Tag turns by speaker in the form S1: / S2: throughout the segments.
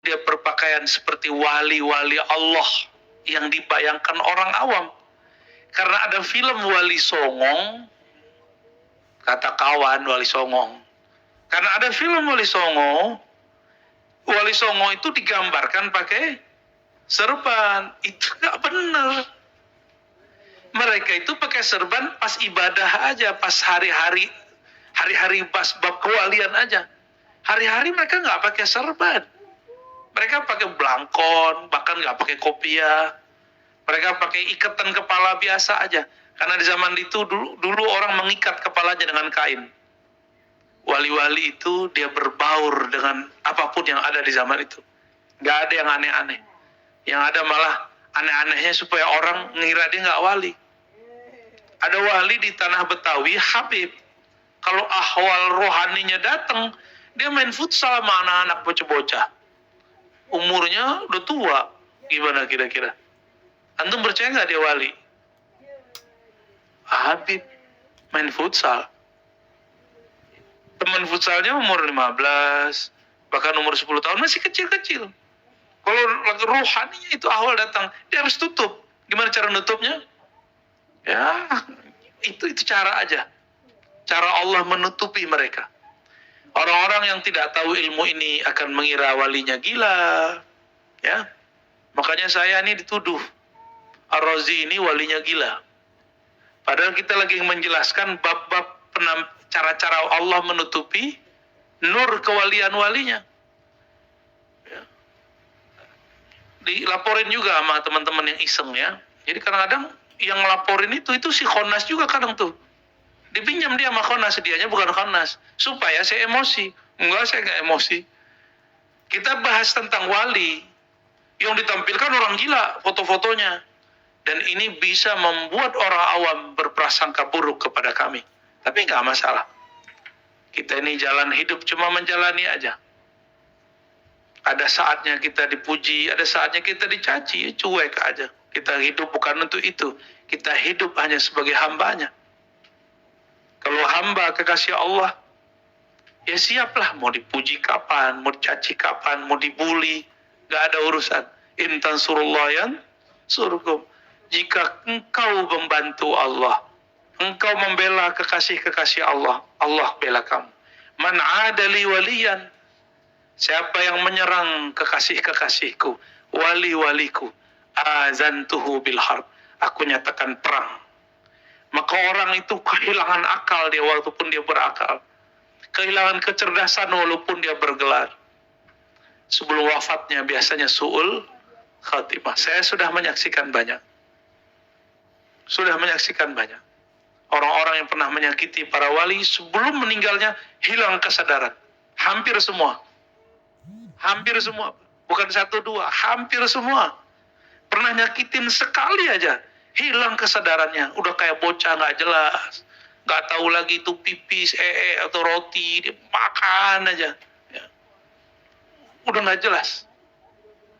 S1: dia berpakaian seperti wali-wali Allah yang dibayangkan orang awam. Karena ada film Wali Songong, kata kawan Wali Songong. Karena ada film Wali Songo itu digambarkan pakai serban. Itu gak benar. Mereka itu pakai serban pas ibadah aja, pas hari-hari pas bab kewalian aja. Hari-hari mereka nggak pakai serban. Mereka pakai blangkon, bahkan nggak pakai kopiah. Mereka pakai ikatan kepala biasa aja. Karena di zaman itu dulu orang mengikat kepalanya dengan kain. Wali-wali itu dia berbaur dengan apapun yang ada di zaman itu. Nggak ada yang aneh-aneh. Yang ada malah aneh-anehnya supaya orang ngira dia nggak wali. Ada wali di tanah Betawi, Habib. Kalau ahwal rohaninya datang, dia main futsal sama anak-anak bocah-bocah. Umurnya udah tua. Gimana kira-kira? Antum percaya nggak dia wali? Habib main futsal. Teman futsalnya umur 15, bahkan umur 10 tahun, masih kecil-kecil. Kalau rohaninya itu ahwal datang, dia harus tutup. Gimana cara nutupnya? Ya, itu cara aja. Cara Allah menutupi mereka. Orang-orang yang tidak tahu ilmu ini akan mengira walinya gila. Ya, makanya saya ini dituduh. Ar-Razi ini walinya gila. Padahal kita lagi menjelaskan bab-bab cara-cara Allah menutupi nur kewalian walinya. Ya. Dilaporin juga sama teman-teman yang iseng ya. Jadi kadang-kadang yang laporin itu si Khonas juga kadang tuh. Dipinjam dia sama Khonas, dianya bukan Khonas. Supaya saya emosi. Enggak, saya nggak emosi. Kita bahas tentang wali. Yang ditampilkan orang gila foto-fotonya. Dan ini bisa membuat orang awam berprasangka buruk kepada kami. Tapi nggak masalah. Kita ini jalan hidup cuma menjalani aja. Ada saatnya kita dipuji, ada saatnya kita dicaci, cuek aja. Kita hidup bukan untuk itu. Kita hidup hanya sebagai hambanya. Kalau hamba kekasih Allah, ya siaplah. Mau dipuji kapan, mau dicaci kapan, mau dibully. Nggak ada urusan. In tansurullahan surkum. Jika engkau membantu Allah, engkau membela kekasih-kekasih Allah, Allah bela kamu. Man adali waliyan, siapa yang menyerang kekasih-kekasihku, wali-waliku, azantuhu bil harb, aku nyatakan perang. Maka orang itu kehilangan akal dia walaupun dia berakal, kehilangan kecerdasan walaupun dia bergelar. Sebelum wafatnya biasanya su'ul khatimah. Saya sudah menyaksikan banyak. Orang-orang yang pernah menyakiti para wali sebelum meninggalnya hilang kesadaran. Hampir semua. Bukan satu dua, hampir semua. Pernah nyakitin sekali aja, hilang kesadarannya. Udah kayak bocah nggak jelas. Nggak tahu lagi itu pipis, atau roti, dia makan aja. Ya. Udah nggak jelas.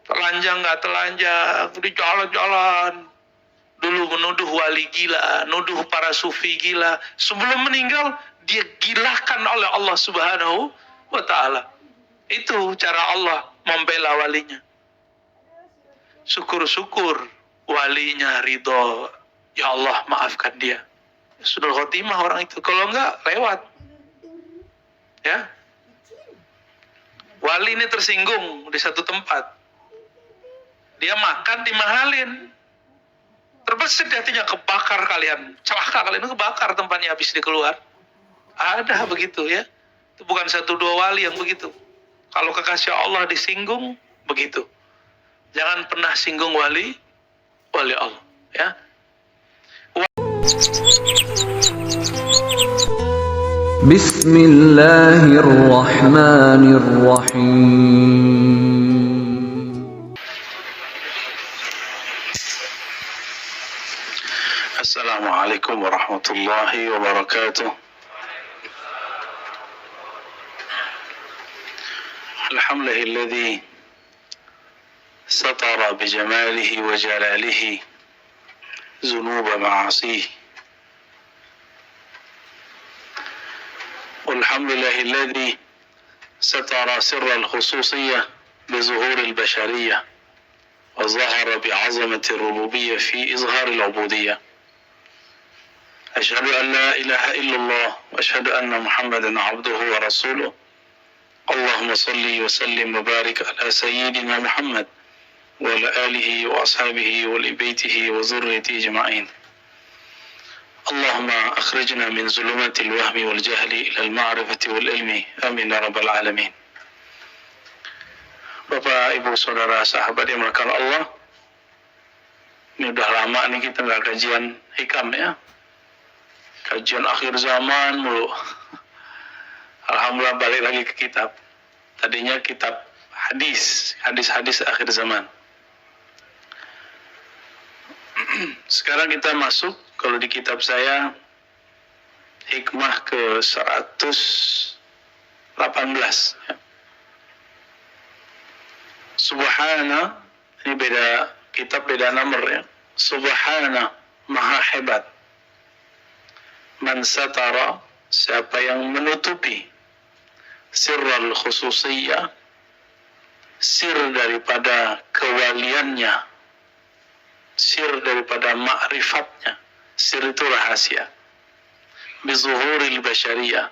S1: Telanjang nggak telanjang, di jalan-jalan. Dulu menuduh wali gila, nuduh para sufi gila. Sebelum meninggal, dia gilakan oleh Allah Subhanahu wa ta'ala. Itu cara Allah membela walinya. Syukur-syukur walinya ridho. Ya Allah, maafkan dia. Sudah khotimah orang itu. Kalau enggak, lewat. Ya. Wali ini tersinggung di satu tempat. Dia makan dimahalin. Terbesit hatinya, kebakar kalian. Celaka kalian, kebakar tempatnya habis dia keluar. Ada begitu ya. Itu bukan satu dua wali yang begitu. Kalau kekasih Allah disinggung, begitu. Jangan pernah singgung wali Allah. Ya.
S2: Bismillahirrahmanirrahim.
S1: Assalamualaikum warahmatullahi wabarakatuh. Alhamdulillahilladzi satara bijamalihi wa jalalihi zunuba ma'asih. Alhamdulillahilladzi satara sirra al-khususiyyah بظهور البشرية وظهر بعظمة الربوبية في إظهار العبودية. أشهد أن لا إله إلا الله وأشهد أن محمدا عبده ورسوله. اللهم صل وسلم وبارك على سيدنا محمد وعلى آله وأصحابه ولبيته وذريته أجمعين. اللهم أخرجنا من ظلمات الوهم والجهل إلى المعرفة والعلم. آمين يا رب العالمين. Bapak, Ibu, Saudara, sahabat yang dimuliakan Allah, ini udah lama nih kita nggak kajian hikam ya. Kajian akhir zaman mulu. Alhamdulillah balik lagi ke kitab. Tadinya kitab hadis akhir zaman. Sekarang kita masuk, kalau di kitab saya, hikmah ke 118 ya. Subhana, ini beda kitab, beda nomor ya. Subhana, maha hebat. Man satara, siapa yang menutupi sirral khususiyah, sir daripada kewaliannya, sir daripada ma'rifatnya. Sir itu rahasia. Bizuhuril basyariyah,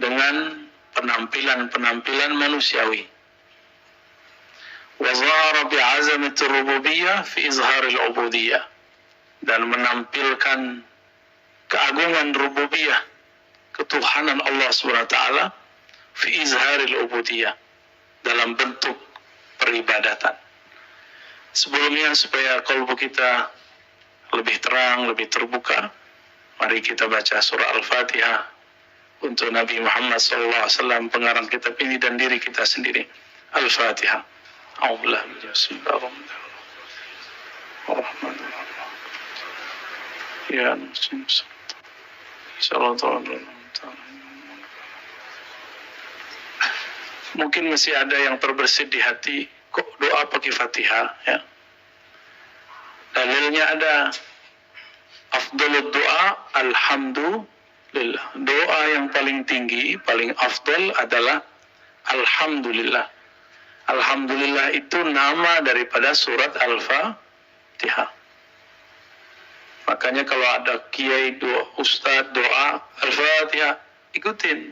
S1: dengan penampilan-penampilan manusiawi. Wazahara bi'azamati rububiyah fi izharil ubudiyah, dan menampilkan keagungan rububiyah, ketuhanan Allah SWT fi izharil ubudiyah, dalam bentuk peribadatan. Sebelumnya, supaya kalbu kita lebih terang, lebih terbuka, mari kita baca surah Al-Fatihah untuk Nabi Muhammad SAW, pengarang kitab ini, dan diri kita sendiri. Al-Fatihah. A'udzubillahi ya mungkin masih ada yang terbersit di hati, kok doa pakai Fatihah ya. Dalilnya ada, afdalud doa alhamdulillah. Doa yang paling tinggi, paling afdal adalah alhamdulillah. Alhamdulillah itu nama daripada surat Al-Fatihah. Makanya kalau ada kiai, ustadz doa Al-Fatihah, ikutin.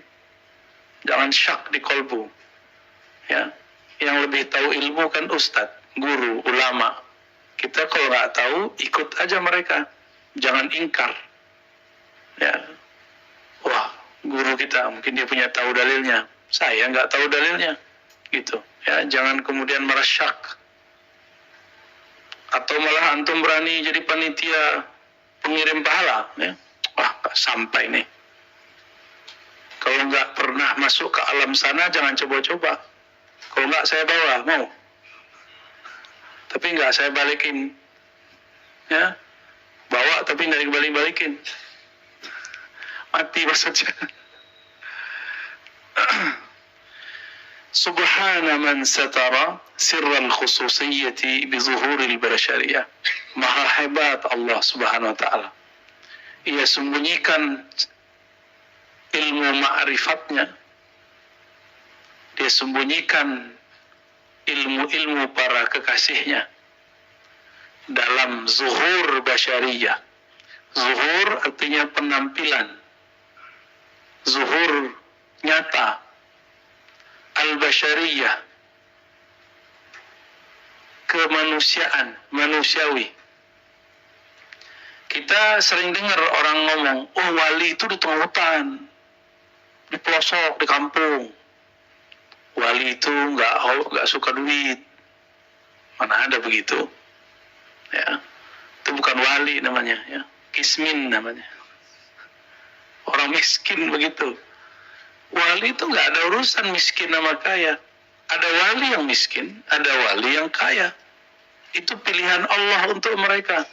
S1: Jangan syak di kolbu. Ya, yang lebih tahu ilmu kan ustadz, guru, ulama. Kita kalau nggak tahu, ikut aja mereka. Jangan ingkar. Ya, wah, guru kita mungkin dia punya tahu dalilnya, saya nggak tahu dalilnya, gitu. Ya, jangan kemudian merasyak. Atau malah antum berani jadi panitia pengirim pahala, ya. Wah, nggak sampai nih. Kalau nggak pernah masuk ke alam sana, jangan coba-coba. Kalau nggak saya bawa, mau. Tapi nggak saya balikin. Ya, bawa tapi nggak dibalik-balikin. Mati maksudnya. Subhana man satara sirral khususiyyati bizuhuril basyariyah. Maha hebat Allah Subhanahu wa ta'ala. Ia sembunyikan ilmu ma'rifatnya. Dia sembunyikan ilmu-ilmu para kekasihnya dalam zuhur basyariyah. Zuhur artinya penampilan. Zuhur nyata. Al-basyariyah, kemanusiaan, manusiawi. Kita sering dengar orang ngomong, oh wali itu di tengah hutan, di pelosok, di kampung. Wali itu nggak suka duit. Mana ada begitu? Ya, itu bukan wali namanya, ya. Kismin namanya. Orang miskin begitu. Wali itu nggak ada urusan miskin sama kaya. Ada wali yang miskin, ada wali yang kaya. Itu pilihan Allah untuk mereka.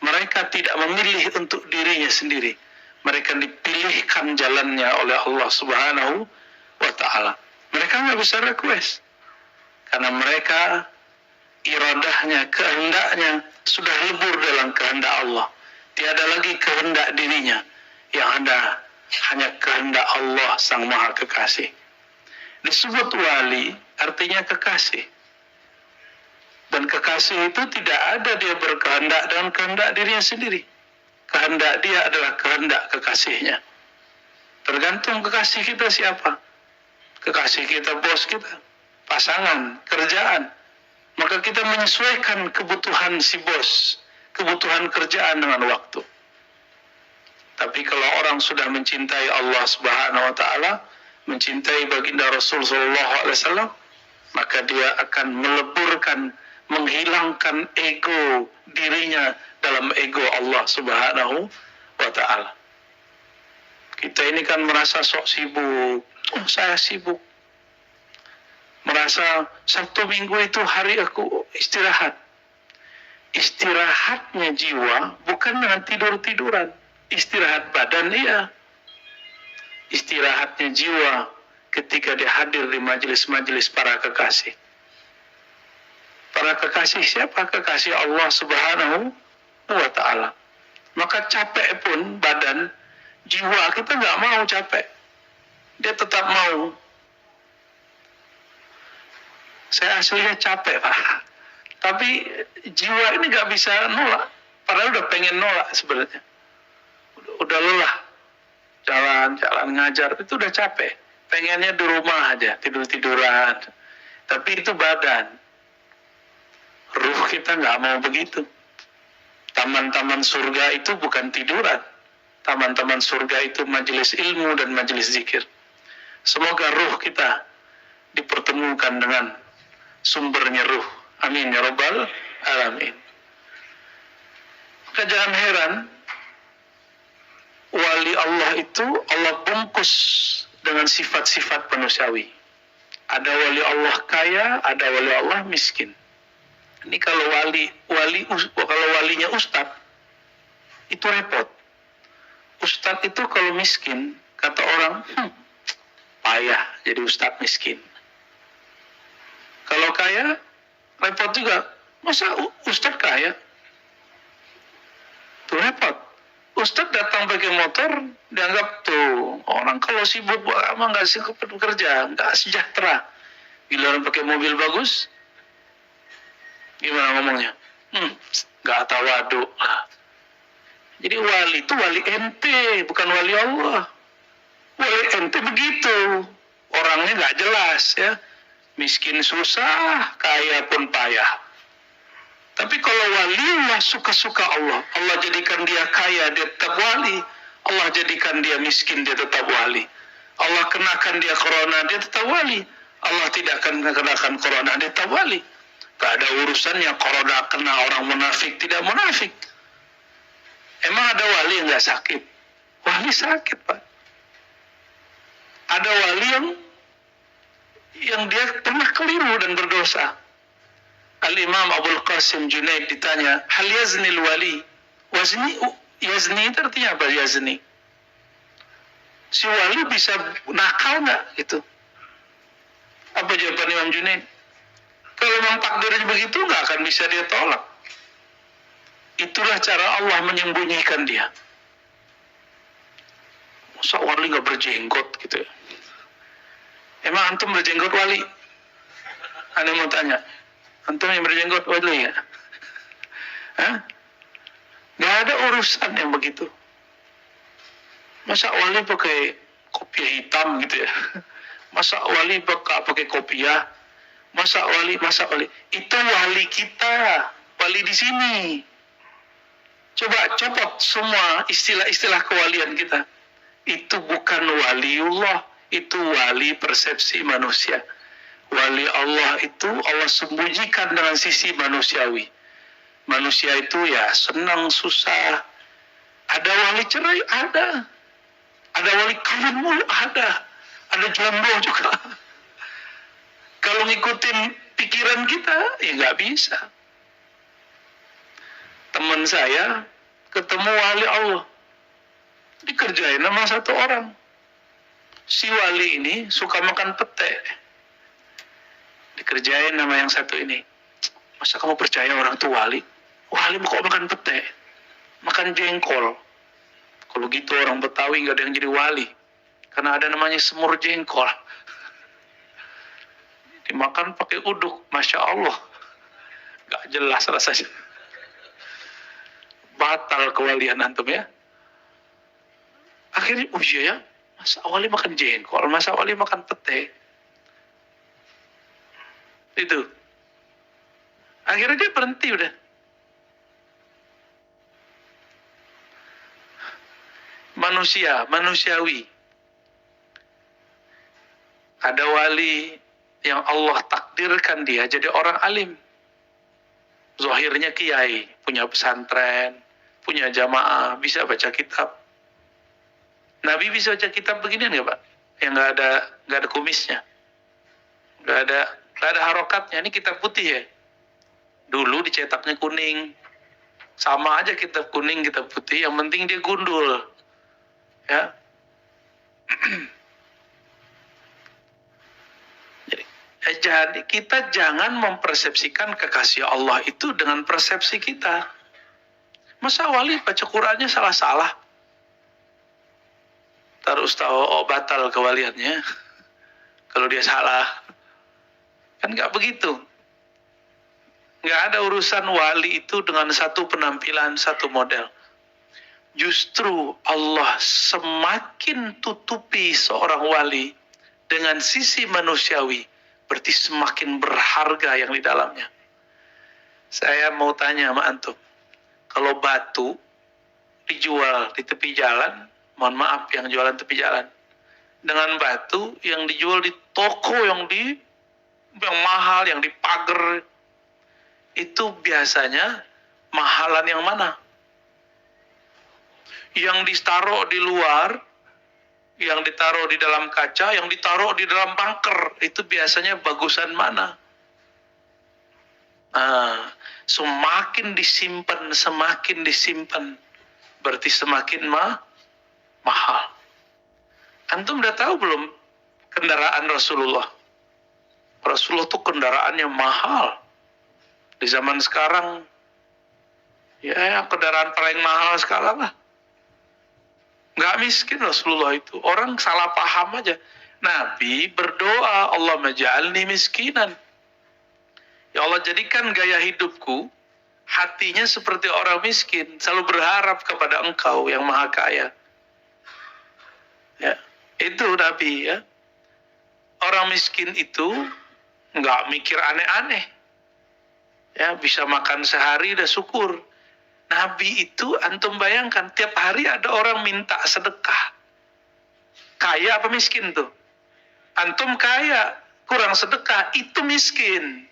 S1: Mereka tidak memilih untuk dirinya sendiri. Mereka dipilihkan jalannya oleh Allah Subhanahu wa ta'ala. Mereka nggak bisa request. Karena mereka iradahnya, kehendaknya sudah lebur dalam kehendak Allah. Tiada lagi kehendak dirinya. Yang ada hanya kehendak Allah Sang Maha Kekasih. Disebut wali artinya kekasih. Dan kekasih itu tidak ada dia berkehendak dengan kehendak dirinya sendiri. Kehendak dia adalah kehendak kekasihnya. Tergantung kekasih kita siapa. Kekasih kita bos kita, pasangan, kerjaan. Maka kita menyesuaikan kebutuhan si bos, kebutuhan kerjaan dengan waktu. Tapi kalau orang sudah mencintai Allah Subhanahu wa taala, mencintai baginda Rasul sallallahu alaihi wasallam, maka dia akan meleburkan, menghilangkan ego dirinya dalam ego Allah Subhanahu wa taala. Kita ini kan merasa sok sibuk. Oh, saya sibuk. Merasa Sabtu Minggu itu hari aku istirahat. Istirahatnya jiwa bukan dengan tidur-tiduran. Istirahat badan iya. Istirahatnya jiwa ketika dia hadir di majelis-majelis para kekasih. Para kekasih siapa? Kekasih Allah Subhanahu wa ta'ala. Maka capek pun badan, jiwa kita nggak mau capek. Dia tetap mau. Saya aslinya capek, Pak. Tapi jiwa ini nggak bisa nolak. Padahal udah pengen nolak sebenarnya. Udah lelah. Jalan ngajar, itu udah capek. Pengennya di rumah aja, tidur-tiduran. Tapi itu badan. Ruh kita nggak mau begitu. Taman-taman surga itu bukan tiduran. Taman-taman surga itu majelis ilmu dan majelis zikir. Semoga ruh kita dipertemukan dengan sumbernya ruh. Amin ya rabbal alamin. Maka jangan heran, wali Allah itu Allah bungkus dengan sifat-sifat manusiawi. Ada wali Allah kaya, ada wali Allah miskin. Ini kalau kalau walinya ustadz, itu repot. Ustadz itu kalau miskin, kata orang, payah jadi ustadz miskin. Kalau kaya, repot juga. Masa ustadz kaya? Itu repot. Ustadz datang pakai motor, dianggap tuh, orang kalau sibuk emang nggak sibuk bekerja, nggak sejahtera. Giliran pakai mobil bagus, gimana ngomongnya? Nggak tawadu. Jadi wali itu wali ente, bukan wali Allah. Wali ente begitu, orangnya nggak jelas ya, miskin susah, kaya pun payah. Tapi kalau waliullah suka-suka Allah, Allah jadikan dia kaya, dia tetap wali. Allah jadikan dia miskin, dia tetap wali. Allah kenakan dia corona, dia tetap wali. Allah tidak akan kenakan corona, dia tetap wali. Gak ada urusannya corona kena orang munafik, tidak munafik. Emang ada wali yang gak sakit? Wali sakit, Pak. Ada wali yang dia pernah keliru dan berdosa. Al-Imam Abul Qasim Junaid ditanya, hal yaznil wali? Yazni itu artinya apa yazni? Si wali bisa nakal nggak gitu? Apa jawaban Imam Junaid? Kalau memang takdirnya begitu nggak akan bisa dia tolak. Itulah cara Allah menyembunyikan dia. Masa wali nggak berjenggot gitu ya? Emang antum berjenggot wali? Ada yang mau tanya? Antum yang berjenggot wali ya? Hah? Gak ada urusan yang begitu. Masa wali pakai kopiah hitam gitu ya? Masa wali pakai kopiah? Masa wali? Itu wali kita, wali di sini. Coba copot semua istilah-istilah kewalian kita. Itu bukan waliullah, itu wali persepsi manusia. Wali Allah itu Allah sembunyikan dengan sisi manusiawi. Manusia itu ya senang, susah. Ada wali cerai? Ada. Ada wali kawin mulu? Ada. Ada jomblo juga. Kalau ngikutin pikiran kita, ya nggak bisa. Teman saya ketemu wali Allah. Dikerjain sama satu orang. Si wali ini suka makan pete. Dikerjain sama yang satu ini. Masa kamu percaya orang itu wali? Wali kok makan pete? Makan jengkol. Kalau gitu orang Betawi gak ada yang jadi wali. Karena ada namanya semur jengkol. Dimakan pakai uduk, Masya Allah. Gak jelas rasanya. Batal kewalian antum ya. Akhirnya, oh iya ya, Mas Awali makan jengkol, Mas Awali makan pete. Itu. Akhirnya dia berhenti udah. Manusiawi. Ada wali yang Allah takdirkan dia jadi orang alim. Zahirnya kiai, punya pesantren, punya jamaah, bisa baca kitab. Nabi bisa baca kitab beginian nggak Pak? Yang nggak ada kumisnya, nggak ada harokatnya. Ini kitab putih ya. Dulu dicetaknya kuning, sama aja kitab kuning, kitab putih. Yang penting dia gundul, ya. Jadi kita jangan mempersepsikan kekasih Allah itu dengan persepsi kita. Masa wali baca Qur'annya salah-salah? Terus tahu batal kewaliannya kalau dia salah. Kan nggak begitu. Nggak ada urusan wali itu dengan satu penampilan, satu model. Justru Allah semakin tutupi seorang wali dengan sisi manusiawi, berarti semakin berharga yang di dalamnya. Saya mau tanya sama antum, kalau batu dijual di tepi jalan, mohon maaf yang jualan tepi jalan, dengan batu yang dijual di toko yang mahal, yang di pagar, itu biasanya mahalan yang mana? Yang ditaruh di luar, yang ditaruh di dalam kaca, yang ditaruh di dalam bunker, itu biasanya bagusan mana? Semakin disimpan, berarti semakin mahal. Antum udah tahu belum kendaraan Rasulullah? Rasulullah tuh kendaraannya mahal. Di zaman sekarang, ya kendaraan paling mahal sekarang lah. Nggak miskin Rasulullah itu. Orang salah paham aja. Nabi berdoa, Allah maj'alni miskinan. Ya Allah, jadikan gaya hidupku hatinya seperti orang miskin, selalu berharap kepada Engkau yang Maha Kaya. Ya, itu Nabi ya. Orang miskin itu nggak mikir aneh-aneh. Ya, bisa makan sehari udah syukur. Nabi itu antum bayangkan tiap hari ada orang minta sedekah. Kaya apa miskin tuh? Antum kaya, kurang sedekah, itu miskin.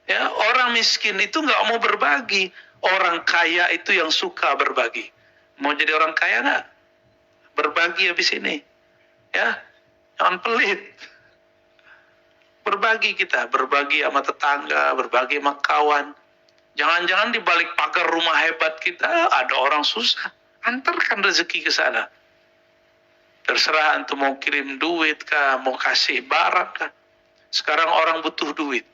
S1: Ya, orang miskin itu nggak mau berbagi. Orang kaya itu yang suka berbagi. Mau jadi orang kaya nggak? Berbagi habis ini. Ya, jangan pelit. Berbagi kita, berbagi sama tetangga, berbagi sama kawan. Jangan-jangan di balik pagar rumah hebat kita ada orang susah. Antarkan rezeki ke sana. Terserah antum mau kirim duit kah, mau kasih barang kah. Sekarang orang butuh duit.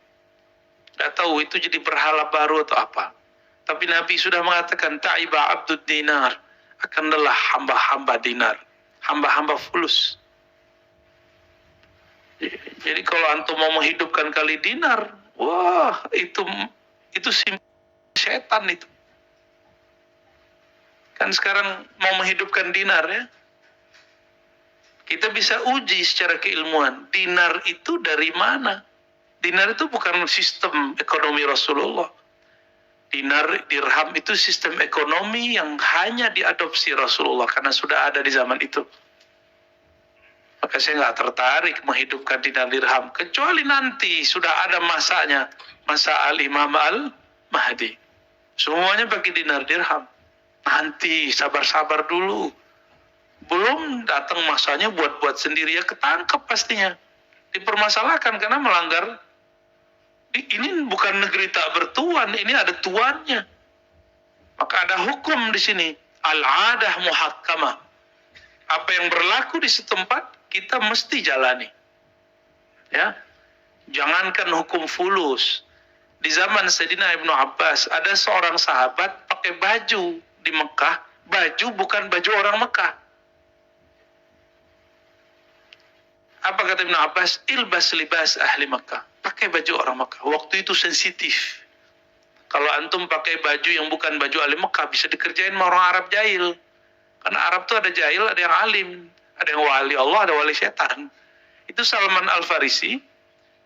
S1: Gak tahu itu jadi berhala baru atau apa. Tapi Nabi sudah mengatakan ta'iba abdud dinar, akan lelah hamba-hamba dinar, hamba-hamba fulus. Jadi kalau antum mau menghidupkan kali dinar, wah itu setan itu. Kan sekarang mau menghidupkan dinar ya. Kita bisa uji secara keilmuan, dinar itu dari mana? Dinar itu bukan sistem ekonomi Rasulullah. Dinar, dirham itu sistem ekonomi yang hanya diadopsi Rasulullah karena sudah ada di zaman itu. Maka saya nggak tertarik menghidupkan dinar dirham kecuali nanti sudah ada masanya, masa Al-Imam Al-Mahdi. Semuanya pakai dinar dirham. Nanti sabar-sabar dulu. Belum datang masanya buat sendiri ya ketangkep pastinya. Dipermasalahkan karena melanggar. Ini bukan negeri tak bertuan, ini ada tuannya. Maka ada hukum di sini. Al-adah muhakkamah. Apa yang berlaku di setempat kita mesti jalani. Ya. Jangankan hukum fulus. Di zaman Sayyidina Ibnu Abbas ada seorang sahabat pakai baju di Mekah, baju bukan baju orang Mekah. Apa kata Ibn Abbas? Ilbas libas ahli Makkah. Pakai baju orang Makkah. Waktu itu sensitif. Kalau antum pakai baju yang bukan baju ahli Makkah, bisa dikerjain sama orang Arab jahil. Karena Arab tuh ada jahil, ada yang alim. Ada yang wali Allah, ada wali setan. Itu Salman Al-Farisi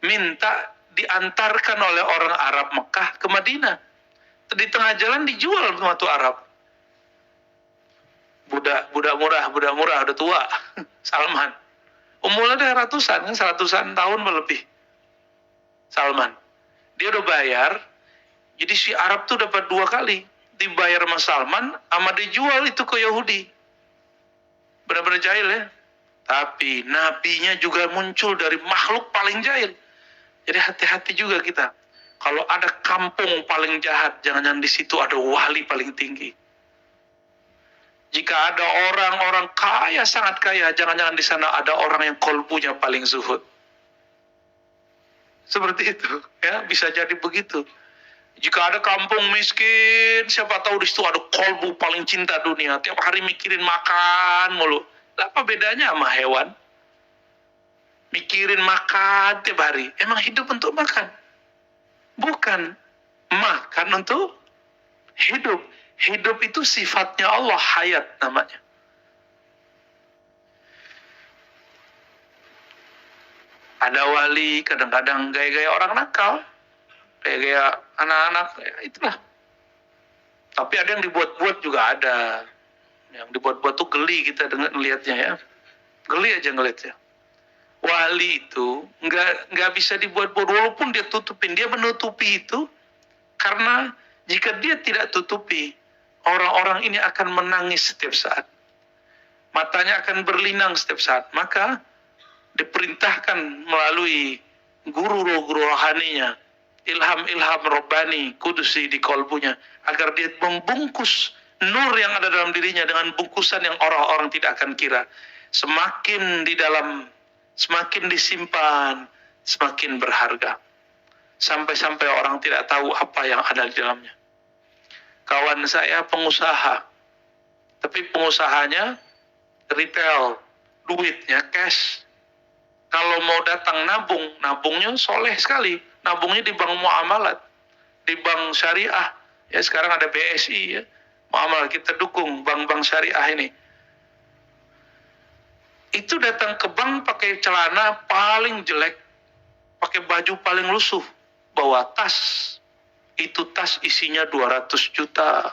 S1: minta diantarkan oleh orang Arab Mekah ke Madinah. Di tengah jalan dijual sama tuh Arab. Budak murah udah tua. Salman. Umurnya udah ratusan tahun lebih. Salman. Dia udah bayar. Jadi si Arab tuh dapat 2 kali. Dibayar sama Salman, sama dijual itu ke Yahudi. Benar-benar jahil ya. Tapi nabinya juga muncul dari makhluk paling jahil. Jadi hati-hati juga kita. Kalau ada kampung paling jahat, jangan-jangan di situ ada wali paling tinggi. Jika ada orang-orang kaya, sangat kaya, jangan-jangan di sana ada orang yang kolbunya paling zuhud. Seperti itu, ya, bisa jadi begitu. Jika ada kampung miskin, siapa tahu di situ ada kolbu paling cinta dunia. Tiap hari mikirin makan mulu. Apa bedanya sama hewan? Mikirin makan tiap hari. Emang hidup untuk makan? Bukan. Makan untuk hidup. Hidup itu sifatnya Allah, hayat namanya. Ada wali kadang-kadang gaya-gaya orang nakal. Gaya-gaya anak-anak, ya itulah. Tapi ada yang dibuat-buat juga ada. Yang dibuat-buat tuh geli kita ngelihatnya ya. Geli aja ngelihatnya. Wali itu nggak bisa dibuat-buat, walaupun dia tutupin. Dia menutupi itu karena jika dia tidak tutupi, orang-orang ini akan menangis setiap saat. Matanya akan berlinang setiap saat. Maka diperintahkan melalui guru-guru rohaninya, ilham-ilham robbani, kudusi di kolbunya, agar dia membungkus nur yang ada dalam dirinya dengan bungkusan yang orang-orang tidak akan kira. Semakin di dalam, semakin disimpan, semakin berharga. Sampai-sampai orang tidak tahu apa yang ada di dalamnya. Kawan saya pengusaha, tapi pengusahanya retail, duitnya cash. Kalau mau datang nabung, nabungnya soleh sekali. Nabungnya di bank muamalat, di bank syariah. Ya sekarang ada BSI ya. Muamalat kita dukung bank-bank syariah ini. Itu datang ke bank pakai celana paling jelek, pakai baju paling lusuh, bawa tas. Itu tas isinya 200 juta,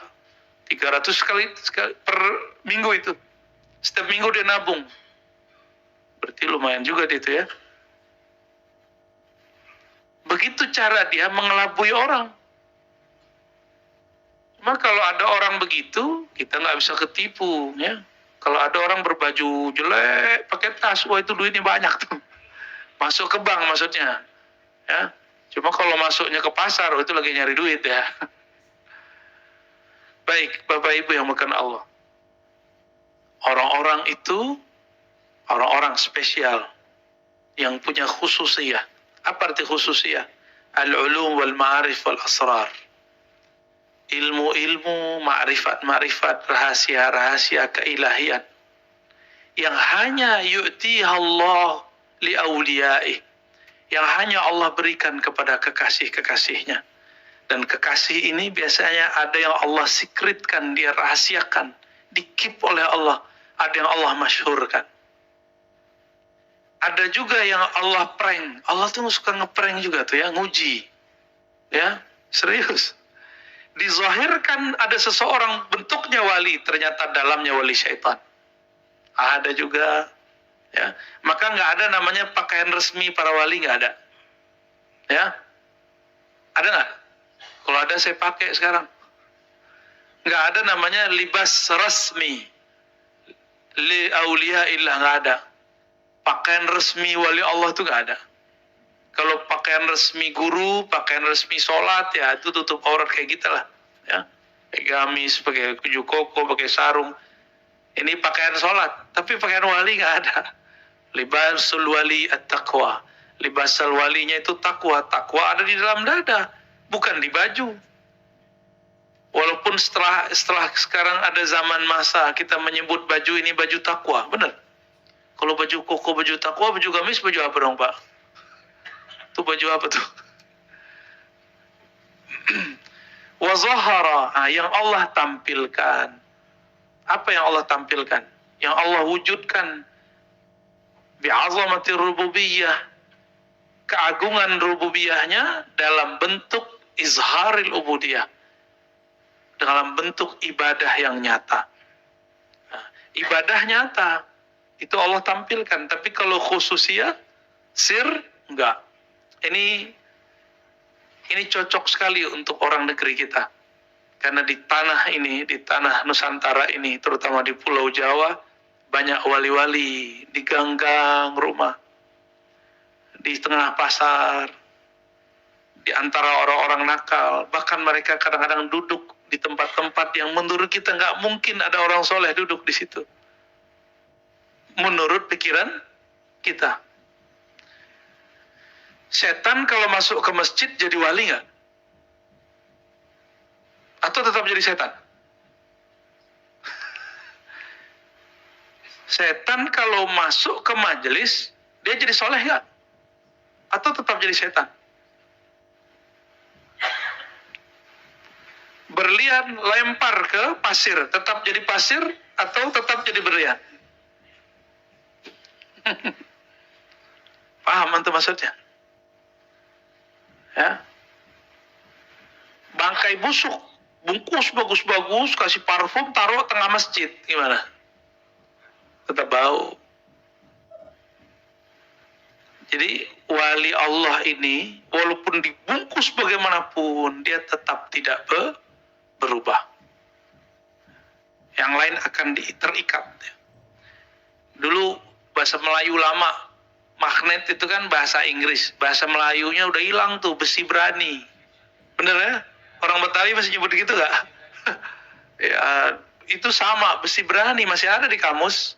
S1: 300 sekali per minggu itu. Setiap minggu dia nabung. Berarti lumayan juga itu ya. Begitu cara dia mengelabui orang. Cuma kalau ada orang begitu, kita nggak bisa ketipu ya. Kalau ada orang berbaju jelek, pakai tas, wah itu duitnya banyak tuh. Masuk ke bank maksudnya. Ya. Cuma kalau masuknya ke pasar, itu lagi nyari duit ya. Baik, Bapak Ibu yang makan Allah. Orang-orang itu, orang-orang spesial, yang punya khususiyah. Apa arti khususiyah? Al-ulum wal ma'arif wal asrar. Ilmu-ilmu, ma'rifat-ma'rifat, rahasia-rahasia keilahian. Yang hanya yu'tiha Allah li'awliyaih. Yang hanya Allah berikan kepada kekasih-kekasihnya. Dan kekasih ini biasanya ada yang Allah secretkan, dia rahasiakan, dikip oleh Allah. Ada yang Allah masyhurkan. Ada juga yang Allah prank. Allah tuh suka ngeprank juga tuh ya, nguji. Ya, serius. Dizahirkan ada seseorang bentuknya wali, ternyata dalamnya wali syaitan. Ada juga. Ya, maka nggak ada namanya pakaian resmi para wali, nggak ada. Ya, ada nggak? Kalau ada saya pakai sekarang. Nggak ada namanya libas resmi. Li auliya illah, nggak ada. Pakaian resmi wali Allah itu nggak ada. Kalau pakaian resmi guru, pakaian resmi sholat, ya itu tutup aurat kayak gitu lah. Ya, pakai gamis, pakai baju koko, pakai sarung. Ini pakaian sholat, tapi pakaian wali nggak ada. Libasul wali at-taqwa. Libasal walinya itu takwa. Takwa ada di dalam dada, bukan di baju. Walaupun setelah sekarang ada zaman masa kita menyebut baju ini baju takwa, benar. Kalau baju koko, baju takwa, baju gamis, baju apa dong Pak? Itu baju apa tuh? Wa zahara, yang Allah tampilkan. Apa yang Allah tampilkan? Yang Allah wujudkan. Bi'azamati rububiyah. Keagungan rububiyahnya dalam bentuk izharil ubudiyah. Dalam bentuk ibadah yang nyata. Nah, ibadah nyata itu Allah tampilkan, tapi kalau khususiyah, sir, enggak. Ini cocok sekali untuk orang negeri kita. Karena di tanah ini, di tanah Nusantara ini, terutama di Pulau Jawa, banyak wali-wali di gang-gang rumah, di tengah pasar, di antara orang-orang nakal. Bahkan mereka kadang-kadang duduk di tempat-tempat yang menurut kita nggak mungkin ada orang soleh duduk di situ. Menurut pikiran kita. Setan kalau masuk ke masjid jadi wali nggak? Atau tetap jadi setan? Setan kalau masuk ke majelis, dia jadi soleh nggak? Atau tetap jadi setan? Berlian lempar ke pasir, tetap jadi pasir atau tetap jadi berlian? Paham antum maksudnya? Ya. Bangkai busuk, bungkus bagus-bagus, kasih parfum, taruh tengah masjid, gimana? Tetap bau. Jadi wali Allah ini, walaupun dibungkus bagaimanapun, dia tetap tidak berubah. Yang lain akan terikat. Dulu bahasa Melayu lama, magnet itu kan bahasa Inggris. Bahasa Melayunya udah hilang tuh, besi berani. Bener ya? Orang Betawi masih nyebut gitu gak? Ya, itu sama, besi berani masih ada di kamus.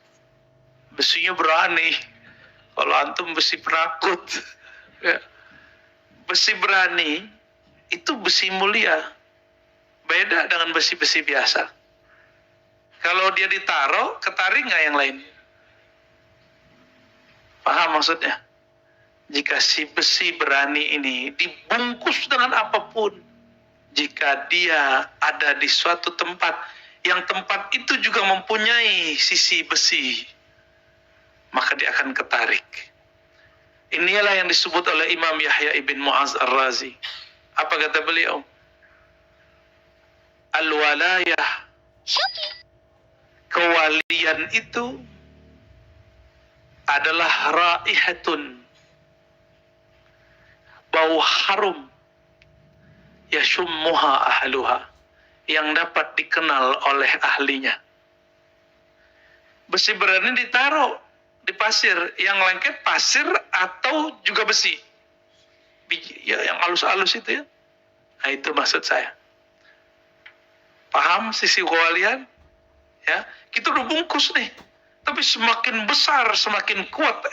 S1: Besinya berani. Kalau antum besi penakut. Ya. Besi berani itu besi mulia. Beda dengan besi-besi biasa. Kalau dia ditaruh, ketarik nggak yang lain? Paham maksudnya? Jika si besi berani ini dibungkus dengan apapun, jika dia ada di suatu tempat, yang tempat itu juga mempunyai sisi besi, maka dia akan ketarik. Inilah yang disebut oleh Imam Yahya ibn Mu'az Ar-Razi. Apa kata beliau? Al-walayah, kewalian itu adalah raihatun, bau harum, yashummuha ahluha, yang dapat dikenal oleh ahlinya. Besi berani ditaruh di pasir, yang lengket pasir atau juga besi, ya, yang halus-halus itu ya. Nah, itu maksud saya. Paham sisi kewalian? Ya, kita udah bungkus nih, tapi semakin besar, semakin kuat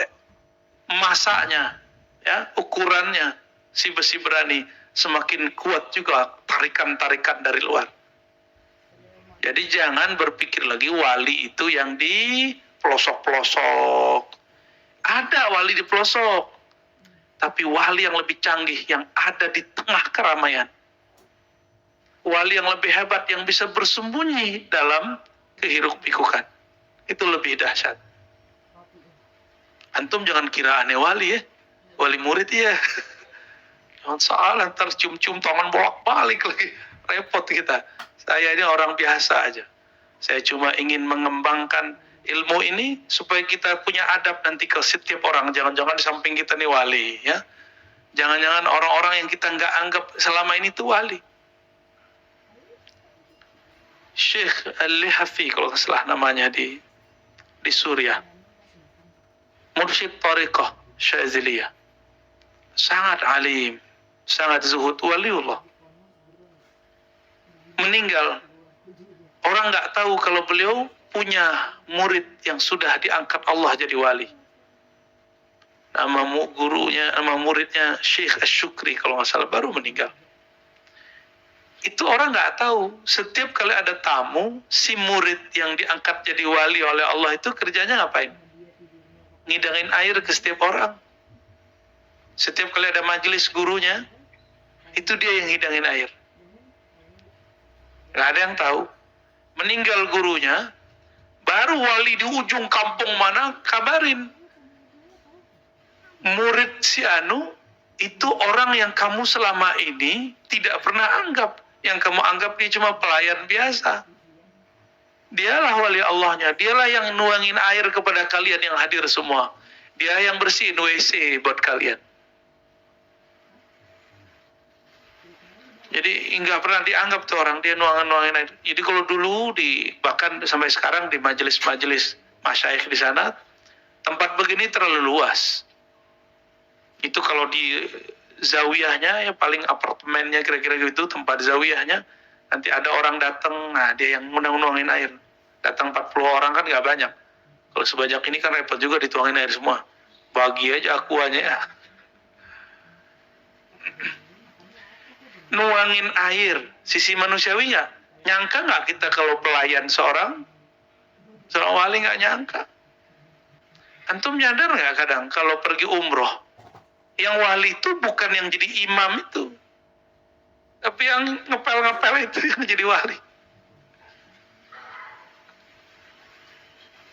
S1: masanya, ya, ukurannya si besi berani, semakin kuat juga tarikan-tarikan dari luar. Jadi jangan berpikir lagi wali itu yang di pelosok-pelosok. Ada wali di pelosok, tapi wali yang lebih canggih yang ada di tengah keramaian. Wali yang lebih hebat yang bisa bersembunyi dalam kehiruk-pikukan. Itu lebih dahsyat. Antum jangan kira aneh wali ya. Wali murid ya. Jangan salah, ntar cium-cium tangan bolak-balik lagi. Repot kita. Saya ini orang biasa aja. Saya cuma ingin mengembangkan ilmu ini supaya kita punya adab nanti ke setiap orang. Jangan-jangan di samping kita nih wali ya. Jangan-jangan orang-orang yang kita nggak anggap selama ini tuh wali. Syekh Al-Lihafi kalau nggak salah namanya di Suriah, mursyid tariqah Syaziliyah, sangat alim, sangat zuhud, waliullah, meninggal. Orang nggak tahu kalau beliau punya murid yang sudah diangkat Allah jadi wali. Nama gurunya, nama muridnya Syekh Ash-Shukri kalau nggak salah, baru meninggal. Itu orang nggak tahu. Setiap kali ada tamu, si murid yang diangkat jadi wali oleh Allah itu kerjanya ngapain? ngidangin air ke setiap orang. Setiap kali ada majelis gurunya, itu dia yang hidangin air. Gak ada yang tahu. Meninggal gurunya, baru wali di ujung kampung mana kabarin. Murid si Anu, itu orang yang kamu selama ini tidak pernah anggap. Yang kamu anggap dia cuma pelayan biasa. Dialah wali Allahnya, dialah yang nuangin air kepada kalian yang hadir semua. Dia yang bersihin WC buat kalian. Jadi nggak pernah dianggap tuh orang, dia nuangin air. Jadi kalau dulu bahkan sampai sekarang di majelis-majelis masyayikh di sana, tempat begini terlalu luas. Itu kalau di zawiyahnya, ya paling apartemennya kira-kira gitu, tempat zawiyahnya, nanti ada orang datang, nah dia yang nuangin air. Datang 40 orang kan nggak banyak. Kalau sebanyak ini kan repot juga dituangin air semua. Bagi aja akuannya ya. Nuangin air, sisi manusiawi nggak? Nyangka nggak kita kalau pelayan seorang wali, nggak nyangka. Antum nyadar nggak kadang kalau pergi umroh, yang wali itu bukan yang jadi imam itu, tapi yang ngepel-ngepel itu yang jadi wali.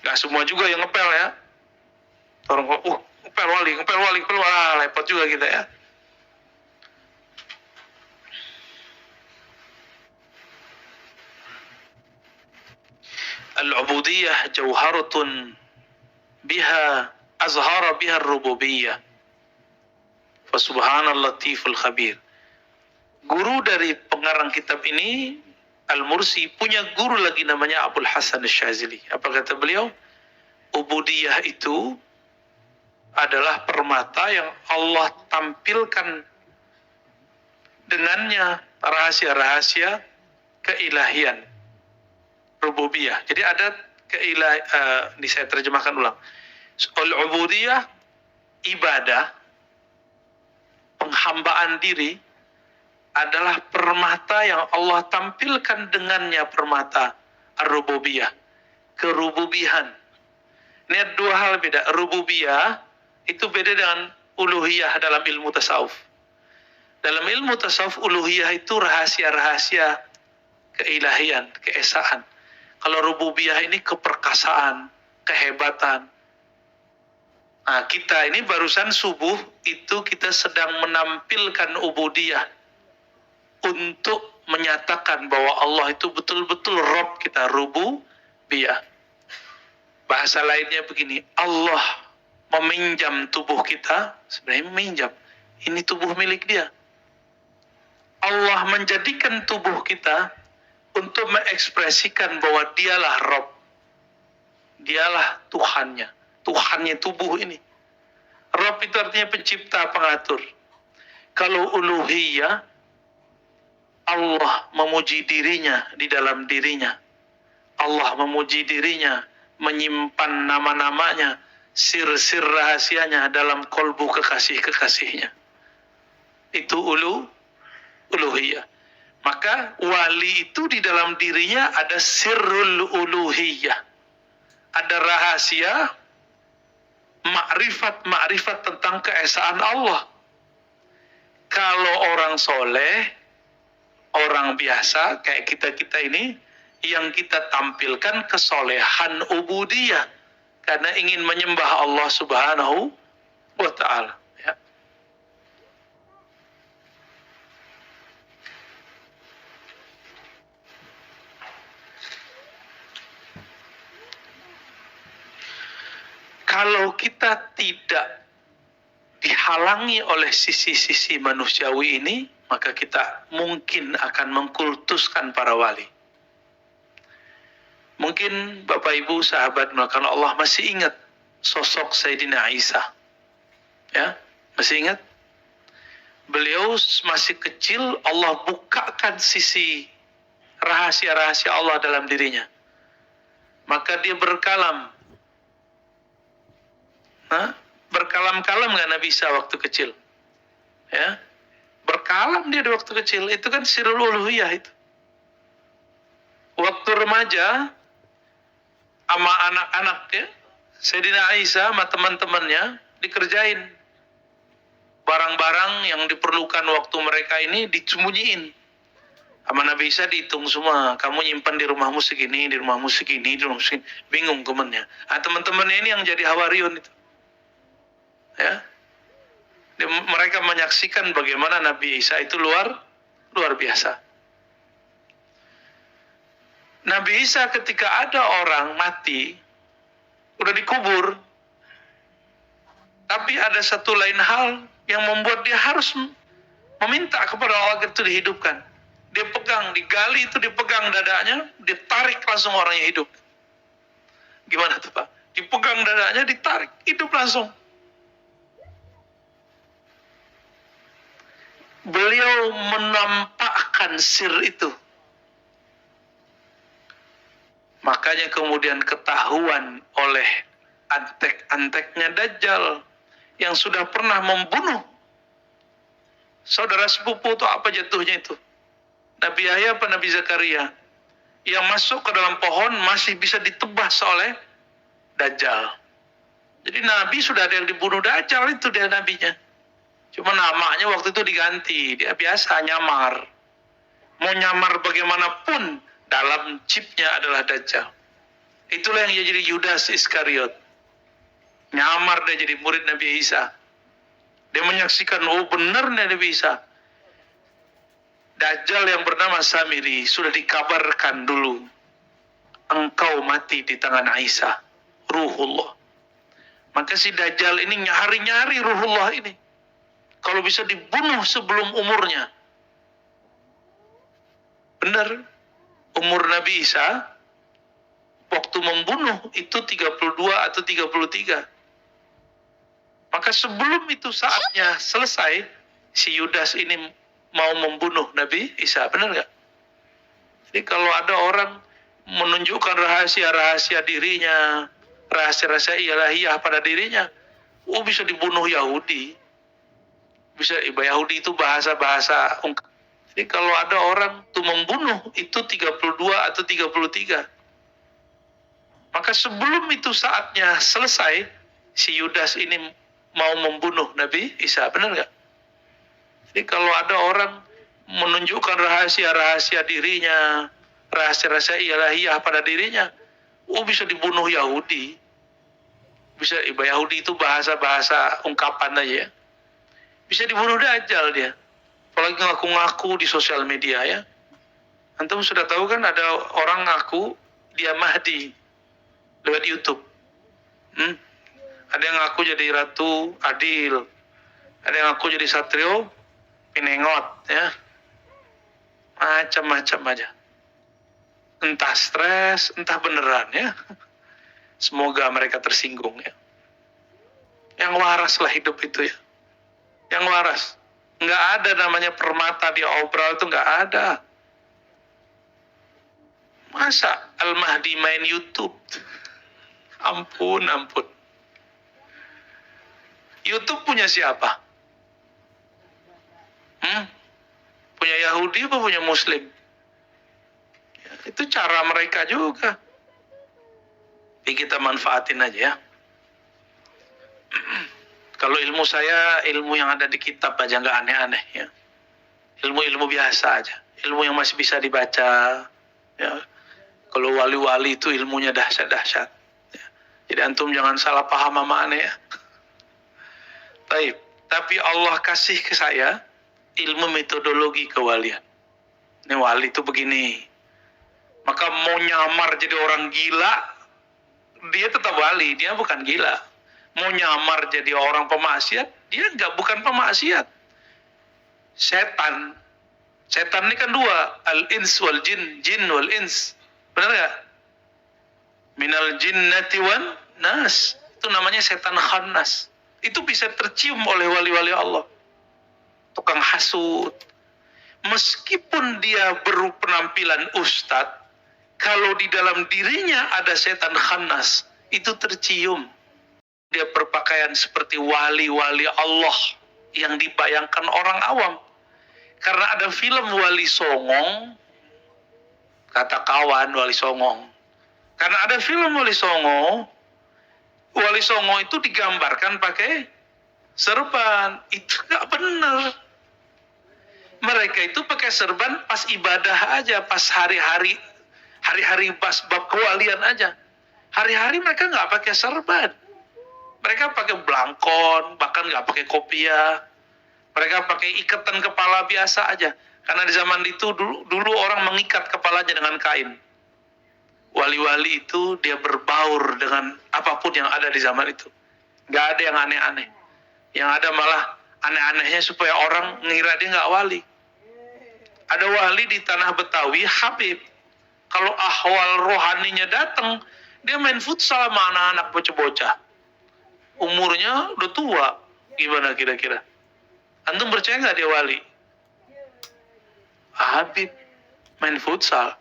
S1: Nggak semua juga yang ngepel ya. Orang ngepel wali, repot juga kita ya. Al-ubudiyah jauharatun biha azhara biha ar-rububiyah. Fa subhanal latiful khabir. Guru dari pengarang kitab ini, Al-Mursi, punya guru lagi namanya Abul Hasan Asy-Syadzili. Apa kata beliau? Ubudiyah itu adalah permata yang Allah tampilkan dengannya rahasia-rahasia keilahian, rububiyah. Jadi ada ini saya terjemahkan ulang. Al-ubudiyah, ibadah, penghambaan diri, adalah permata yang Allah tampilkan dengannya, permata ar-rububiyah, kerububihan. Ini ada dua hal beda. Rububiyah itu beda dengan uluhiyah dalam ilmu tasawuf. Dalam ilmu tasawuf, uluhiyah itu rahasia-rahasia keilahian, keesaan. Kalau rububiyah ini keperkasaan, kehebatan. Nah, kita ini barusan subuh itu kita sedang menampilkan ubudiyah untuk menyatakan bahwa Allah itu betul-betul Rabb kita, rububiyah. Bahasa lainnya begini, Allah meminjam tubuh kita, sebenarnya meminjam, ini tubuh milik Dia. Allah menjadikan tubuh kita untuk mengekspresikan bahwa Dialah Rabb, Dialah Tuhannya tubuh ini. Rabb itu artinya pencipta, pengatur. Kalau uluhiyah, Allah memuji dirinya di dalam dirinya. Allah memuji dirinya, menyimpan nama-namanya, sir-sir rahasianya dalam kolbu kekasih-kekasihnya. Itu uluhiyah. Maka wali itu di dalam dirinya ada sirrul uluhiyah. Ada rahasia, makrifat tentang keesaan Allah. Kalau orang soleh, orang biasa kayak kita ini, yang kita tampilkan kesolehan ubudiyah karena ingin menyembah Allah Subhanahu wa ta'ala. Ya. Kalau kita tidak dihalangi oleh sisi-sisi manusiawi ini, maka kita mungkin akan mengkultuskan para wali. Mungkin Bapak Ibu sahabat melakukan Allah masih ingat sosok Sayyidina Isa. Ya, masih ingat? Beliau masih kecil, Allah bukakan sisi rahasia-rahasia Allah dalam dirinya. Maka dia berkalam. Berkalam-kalam nggak Nabi Isa waktu kecil? Ya, berkalam dia di waktu kecil. Itu kan sirul uluhiyah itu. Waktu remaja, sama anak-anak ya, Sayyidina Isa sama teman-temannya dikerjain. Barang-barang yang diperlukan waktu mereka ini disembunyiin. Sama Nabi Isa dihitung semua. Kamu nyimpan di rumahmu segini, di rumahmu segini, di rumahmu segini. Bingung temennya. Teman-temannya ini yang jadi hawariun itu. Ya. Mereka menyaksikan bagaimana Nabi Isa itu luar biasa. Nabi Isa ketika ada orang mati, udah dikubur, tapi ada satu lain hal yang membuat dia harus meminta kepada Allah itu dihidupkan. Dia pegang, digali itu dipegang dadanya, ditarik langsung orangnya hidup. Gimana tuh Pak? Dipegang dadanya, ditarik, hidup langsung. Beliau menampakkan sir itu. Makanya kemudian ketahuan oleh antek-anteknya Dajjal yang sudah pernah membunuh saudara sepupu itu apa jatuhnya itu? Nabi Yahya apa Nabi Zakaria? Yang masuk ke dalam pohon masih bisa ditebas oleh Dajjal. Jadi Nabi sudah ada yang dibunuh Dajjal itu dia nabinya. Cuma namanya waktu itu diganti. Dia biasa nyamar. Mau nyamar bagaimanapun dalam chipnya adalah Dajjal. Itulah yang jadi Yudas Iskariot. Nyamar dia jadi murid Nabi Isa. Dia menyaksikan, oh benar Nabi Isa. Dajjal yang bernama Samiri sudah dikabarkan dulu. Engkau mati di tangan Isa. Ruhullah. Maka si Dajjal ini nyari-nyari Ruhullah ini. Kalau bisa dibunuh sebelum umurnya. Benar. Umur Nabi Isa waktu membunuh itu 32 atau 33. Maka sebelum itu saatnya selesai, si Yudas ini mau membunuh Nabi Isa. Benar nggak? Jadi kalau ada orang menunjukkan rahasia-rahasia dirinya, rahasia-rahasia ilahiyah pada dirinya, bisa dibunuh Yahudi. Bisa Yahudi itu bahasa-bahasa. Jadi kalau ada orang tuh membunuh itu 32 atau 33. Maka sebelum itu saatnya selesai, si Yudas ini mau membunuh Nabi Isa. Benar nggak? Jadi kalau ada orang menunjukkan rahasia-rahasia dirinya, rahasia-rahasia ilahiyah pada dirinya, bisa dibunuh Yahudi. Bisa Yahudi itu bahasa-bahasa ungkapan aja ya. Bisa dibunuh Dajjal dia. Apalagi ngaku-ngaku di sosial media ya. Antum sudah tahu kan ada orang ngaku dia Mahdi lewat YouTube. Ada yang ngaku jadi Ratu Adil. Ada yang ngaku jadi Satrio Pinengot ya. Macam-macam aja. Entah stres, entah beneran ya. Semoga mereka tersinggung ya. Yang waras lah hidup itu ya. Yang waras. Nggak ada namanya permata di obral itu nggak ada. Masa Al-Mahdi main YouTube? Ampun. YouTube punya siapa? Punya Yahudi apa punya Muslim? Ya, itu cara mereka juga. Jadi kita manfaatin aja ya. Kalau ilmu saya, ilmu yang ada di kitab aja, nggak aneh-aneh ya. Ilmu-ilmu biasa aja. Ilmu yang masih bisa dibaca. Ya. Kalau wali-wali itu ilmunya dahsyat-dahsyat. Ya. Jadi antum jangan salah paham sama aneh ya. Baik. Tapi Allah kasih ke saya ilmu metodologi kewalian. Ini wali itu begini. Maka mau nyamar jadi orang gila, dia tetap wali, dia bukan gila. Mau nyamar jadi orang pemaksiat, dia bukan pemaksiat. Setan ini kan dua, al-ins wal jin, jin wal ins. Benar gak? Minal jinnati wan nas. Itu namanya setan khannas. Itu bisa tercium oleh wali-wali Allah. Tukang hasud. Meskipun dia berpenampilan ustadz, kalau di dalam dirinya ada setan khannas, itu tercium. Dia berpakaian seperti wali-wali Allah yang dibayangkan orang awam. Karena ada film Wali Songong, kata kawan Wali Songong. Karena ada film Wali Songo, Wali Songo itu digambarkan pakai serban. Itu nggak benar. Mereka itu pakai serban pas ibadah aja, pas hari-hari pas bab kewalian aja. Hari-hari mereka nggak pakai serban. Mereka pakai belangkon, bahkan nggak pakai kopiah. Mereka pakai ikatan kepala biasa aja. Karena di zaman itu dulu orang mengikat kepalanya dengan kain. Wali-wali itu dia berbaur dengan apapun yang ada di zaman itu. Nggak ada yang aneh-aneh. Yang ada malah aneh-anehnya supaya orang ngira dia nggak wali. Ada wali di tanah Betawi, Habib. Kalau ahwal rohaninya datang, dia main futsal sama anak-anak bocah-bocah. Umurnya udah tua. Gimana kira-kira? Antum percaya nggak dia wali? Habib main futsal.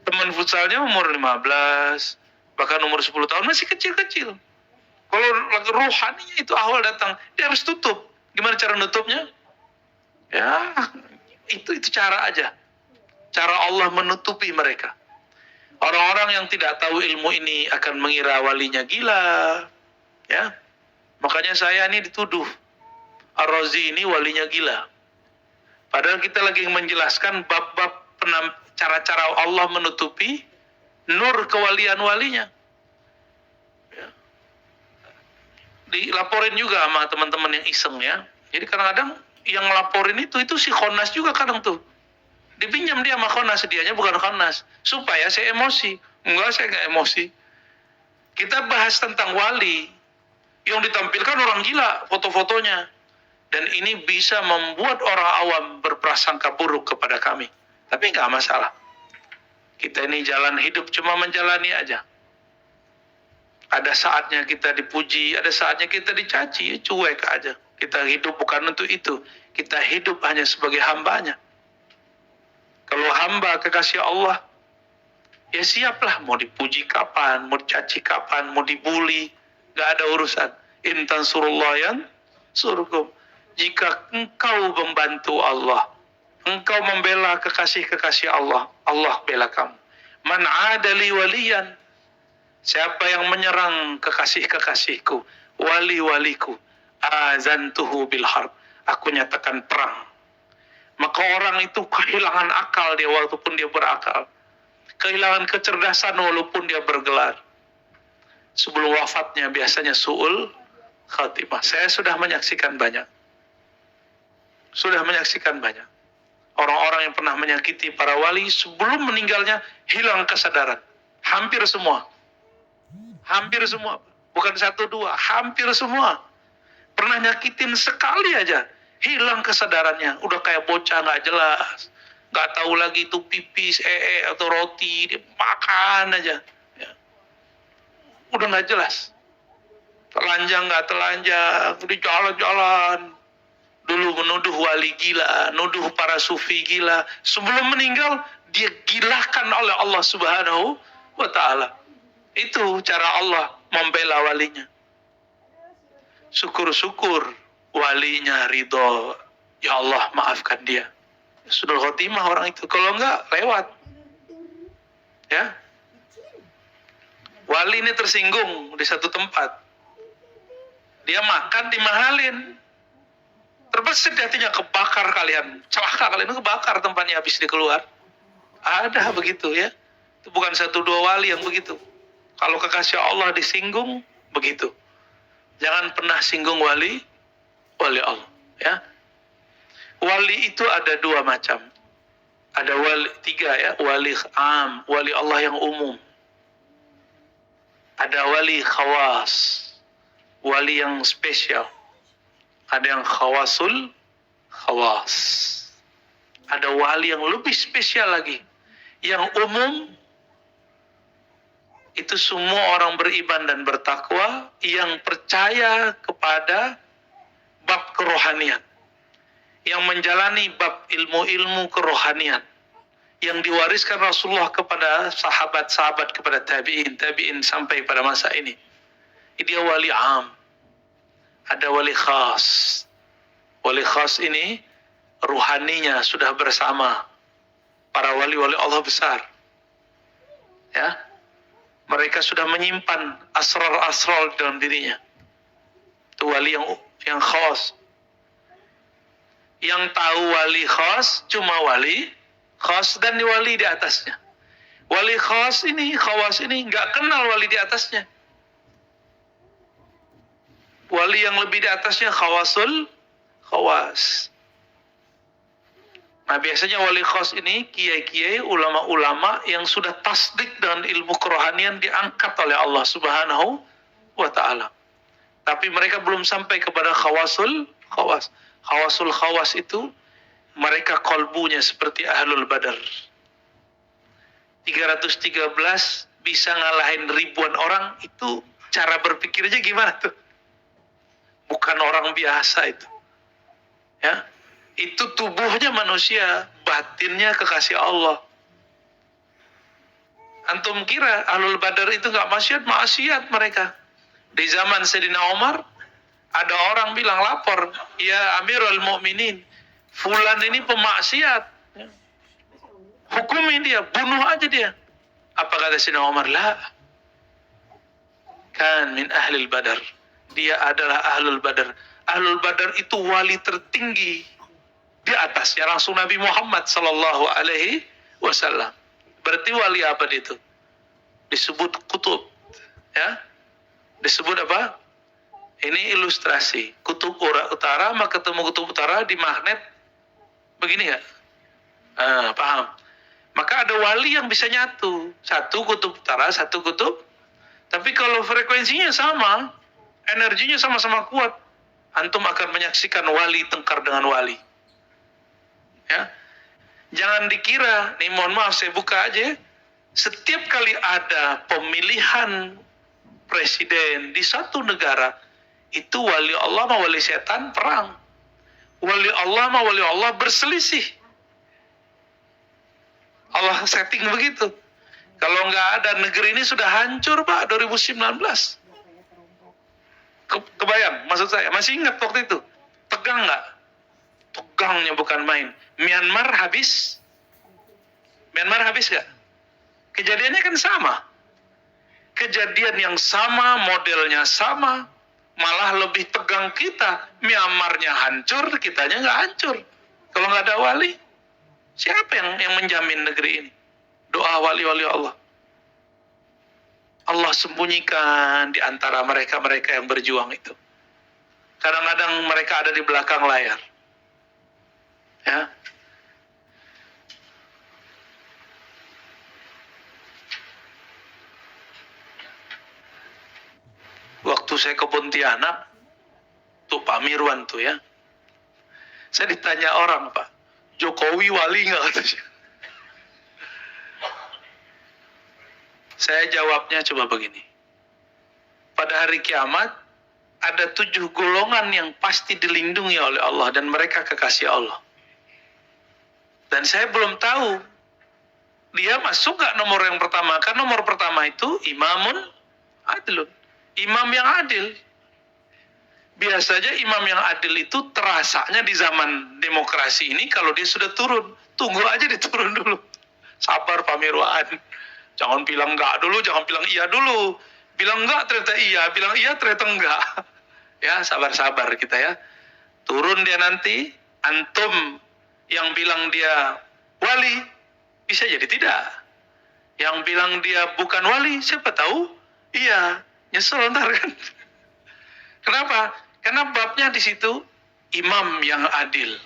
S1: Teman futsalnya umur 15, bahkan umur 10 tahun, masih kecil-kecil. Kalau rohaninya itu awal datang, dia harus tutup. Gimana cara nutupnya? Ya, itu cara aja. Cara Allah menutupi mereka. Orang-orang yang tidak tahu ilmu ini akan mengira walinya gila. Ya, makanya saya ini dituduh. Ar-Razi ini walinya gila. Padahal kita lagi menjelaskan bab-bab cara-cara Allah menutupi nur kewalian walinya. Ya. Dilaporin juga sama teman-teman yang iseng ya. Jadi kadang-kadang yang ngelaporin itu si Khonas juga kadang tuh. Dipinjam dia sama Khonas, dianya bukan Khonas. Supaya saya emosi. Enggak, saya nggak emosi. Kita bahas tentang wali. Yang ditampilkan orang gila foto-fotonya. Dan ini bisa membuat orang awam berprasangka buruk kepada kami. Tapi nggak masalah. Kita ini jalan hidup cuma menjalani aja. Ada saatnya kita dipuji, ada saatnya kita dicaci, cuek aja. Kita hidup bukan untuk itu. Kita hidup hanya sebagai hambanya. Kalau hamba kekasih Allah, ya siaplah mau dipuji kapan, mau dicaci kapan, mau dibully. Gak ada urusan. Intan surullayan surgum. Jika engkau membantu Allah, engkau membela kekasih-kekasih Allah, Allah bela kamu. Man adali waliyan, siapa yang menyerang kekasih-kekasihku, wali-waliku, azantuhu bil harb, aku nyatakan perang. Maka orang itu kehilangan akal dia walaupun dia berakal. Kehilangan kecerdasan walaupun dia bergelar. Sebelum wafatnya biasanya su'ul khatimah. Saya sudah menyaksikan banyak. Orang-orang yang pernah menyakiti para wali sebelum meninggalnya hilang kesadaran. Hampir semua. Bukan satu dua, hampir semua. Pernah nyakitin sekali aja, hilang kesadarannya. Udah kayak bocah gak jelas. Gak tahu lagi itu pipis, atau roti, dia makan aja. Ya. Udah gak jelas. Telanjang gak telanjang, di jalan-jalan. Dulu menuduh wali gila, nuduh para sufi gila. Sebelum meninggal, dia gilakan oleh Allah Subhanahu wa ta'ala. Itu cara Allah membela walinya. Syukur-syukur walinya ridho. Ya Allah, maafkan dia. Sudah khotimah orang itu. Kalau enggak, lewat. Ya. Wali ini tersinggung di satu tempat. Dia makan dimahalin. Terbesit hatinya, kebakar kalian. Celaka kalian, kebakar tempatnya habis dikeluar. Ada begitu ya. Itu bukan satu dua wali yang begitu. Kalau kekasih Allah disinggung, begitu. Jangan pernah singgung wali Allah. Ya. Wali itu ada dua macam. Ada wali tiga ya. Wali am, wali Allah yang umum. Ada wali khawas, wali yang spesial. Ada yang khawasul khawas. Ada wali yang lebih spesial lagi. Yang umum, itu semua orang beriman dan bertakwa yang percaya kepada bab kerohanian. Yang menjalani bab ilmu-ilmu kerohanian. Yang diwariskan Rasulullah kepada sahabat-sahabat, kepada tabi'in sampai pada masa ini. Ini dia wali am. Ada wali khas. Wali khas ini ruhaninya sudah bersama para wali-wali Allah besar. Ya. Mereka sudah menyimpan asrar-asrar dalam dirinya. Itu wali yang khas. Yang tahu wali khas cuma wali khas dan wali di atasnya. Wali khas ini, khawas ini nggak kenal wali di atasnya. Wali yang lebih di atasnya khawasul khawas. Nah biasanya wali khas ini kiai-kiai, ulama-ulama yang sudah tasdik dengan ilmu kerohanian diangkat oleh Allah Subhanahu wa ta'ala. Tapi mereka belum sampai kepada khawasul khawas. Khawasul khawas itu mereka kolbunya seperti Ahlul Badar. 313 bisa ngalahin ribuan orang, itu cara berpikirnya gimana tuh? Bukan orang biasa itu. Ya. Itu tubuhnya manusia, batinnya kekasih Allah. Antum kira Ahlul Badar itu nggak maksiat mereka. Di zaman Sayyidina Umar, ada orang bilang lapor, ya Amirul Mukminin, fulan ini pemaksiat. Hukumi dia, bunuh aja dia. Apa kata Sayyidina Umar? La. Kan min Ahlul Badar. Dia adalah Ahlul Badar. Ahlul Badar itu wali tertinggi. Di atasnya langsung Nabi Muhammad sallallahu alaihi wasallam. Berarti wali apa itu? Disebut kutub. Ya. Disebut apa? Ini ilustrasi. Kutub utara maka ketemu kutub utara di magnet. Begini enggak? Paham. Maka ada wali yang bisa nyatu. Satu kutub utara, satu kutub. Tapi kalau frekuensinya sama, energinya sama-sama kuat, antum akan menyaksikan wali tengkar dengan wali. Ya. Jangan dikira, nih mohon maaf saya buka aja, setiap kali ada pemilihan presiden di satu negara, itu wali Allah sama wali setan perang. Wali Allah sama wali Allah berselisih. Allah setting begitu. Kalau nggak ada, negeri ini sudah hancur Pak 2019. Kebayang maksud saya, masih ingat waktu itu? Tegang nggak? Tegangnya bukan main. Myanmar habis gak? Kejadiannya kan sama. Kejadian yang sama, modelnya sama, malah lebih tegang kita. Myanmarnya hancur, kitanya nggak hancur. Kalau nggak ada wali, siapa yang menjamin negeri ini? Doa wali-wali Allah. Allah sembunyikan di antara mereka-mereka yang berjuang itu. Kadang-kadang mereka ada di belakang layar. Ya. Waktu saya ke Pontianak, tuh Pak Mirwan tuh ya. Saya ditanya orang, Pak, Jokowi wali nggak katanya? Saya jawabnya coba begini. Pada hari kiamat, ada 7 golongan yang pasti dilindungi oleh Allah dan mereka kekasih Allah. Dan saya belum tahu dia masuk nggak nomor yang pertama. Karena nomor pertama itu imamun adilun. Imam yang adil. Biasanya imam yang adil itu terasanya di zaman demokrasi ini kalau dia sudah turun. Tunggu aja dia turun dulu. Sabar Pak Mirwan. Jangan bilang enggak dulu, jangan bilang iya dulu. Bilang enggak ternyata iya, bilang iya ternyata enggak. Ya sabar-sabar kita ya. Turun dia nanti, antum yang bilang dia wali, bisa jadi tidak. Yang bilang dia bukan wali, siapa tahu? Iya, nyesel ntar kan. Kenapa? Karena babnya di situ imam yang adil.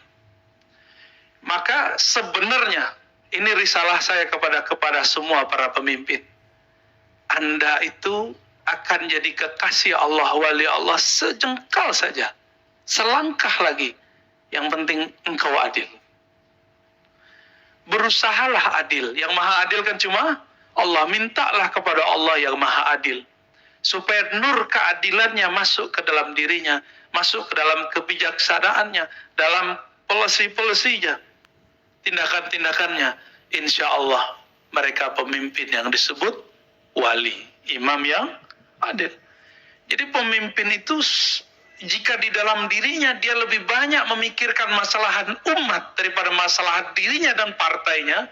S1: Maka sebenarnya ini risalah saya kepada semua para pemimpin. Anda itu akan jadi kekasih Allah, wali Allah sejengkal saja. Selangkah lagi. Yang penting engkau adil. Berusahalah adil. Yang maha adil kan cuma Allah. Mintalah kepada Allah yang maha adil. Supaya nur keadilannya masuk ke dalam dirinya. Masuk ke dalam kebijaksanaannya. Dalam polisi-polisinya. Tindakan-tindakannya. Insya Allah mereka pemimpin yang disebut wali. Imam yang adil. Jadi pemimpin itu jika di dalam dirinya dia lebih banyak memikirkan masalah umat daripada masalah dirinya dan partainya,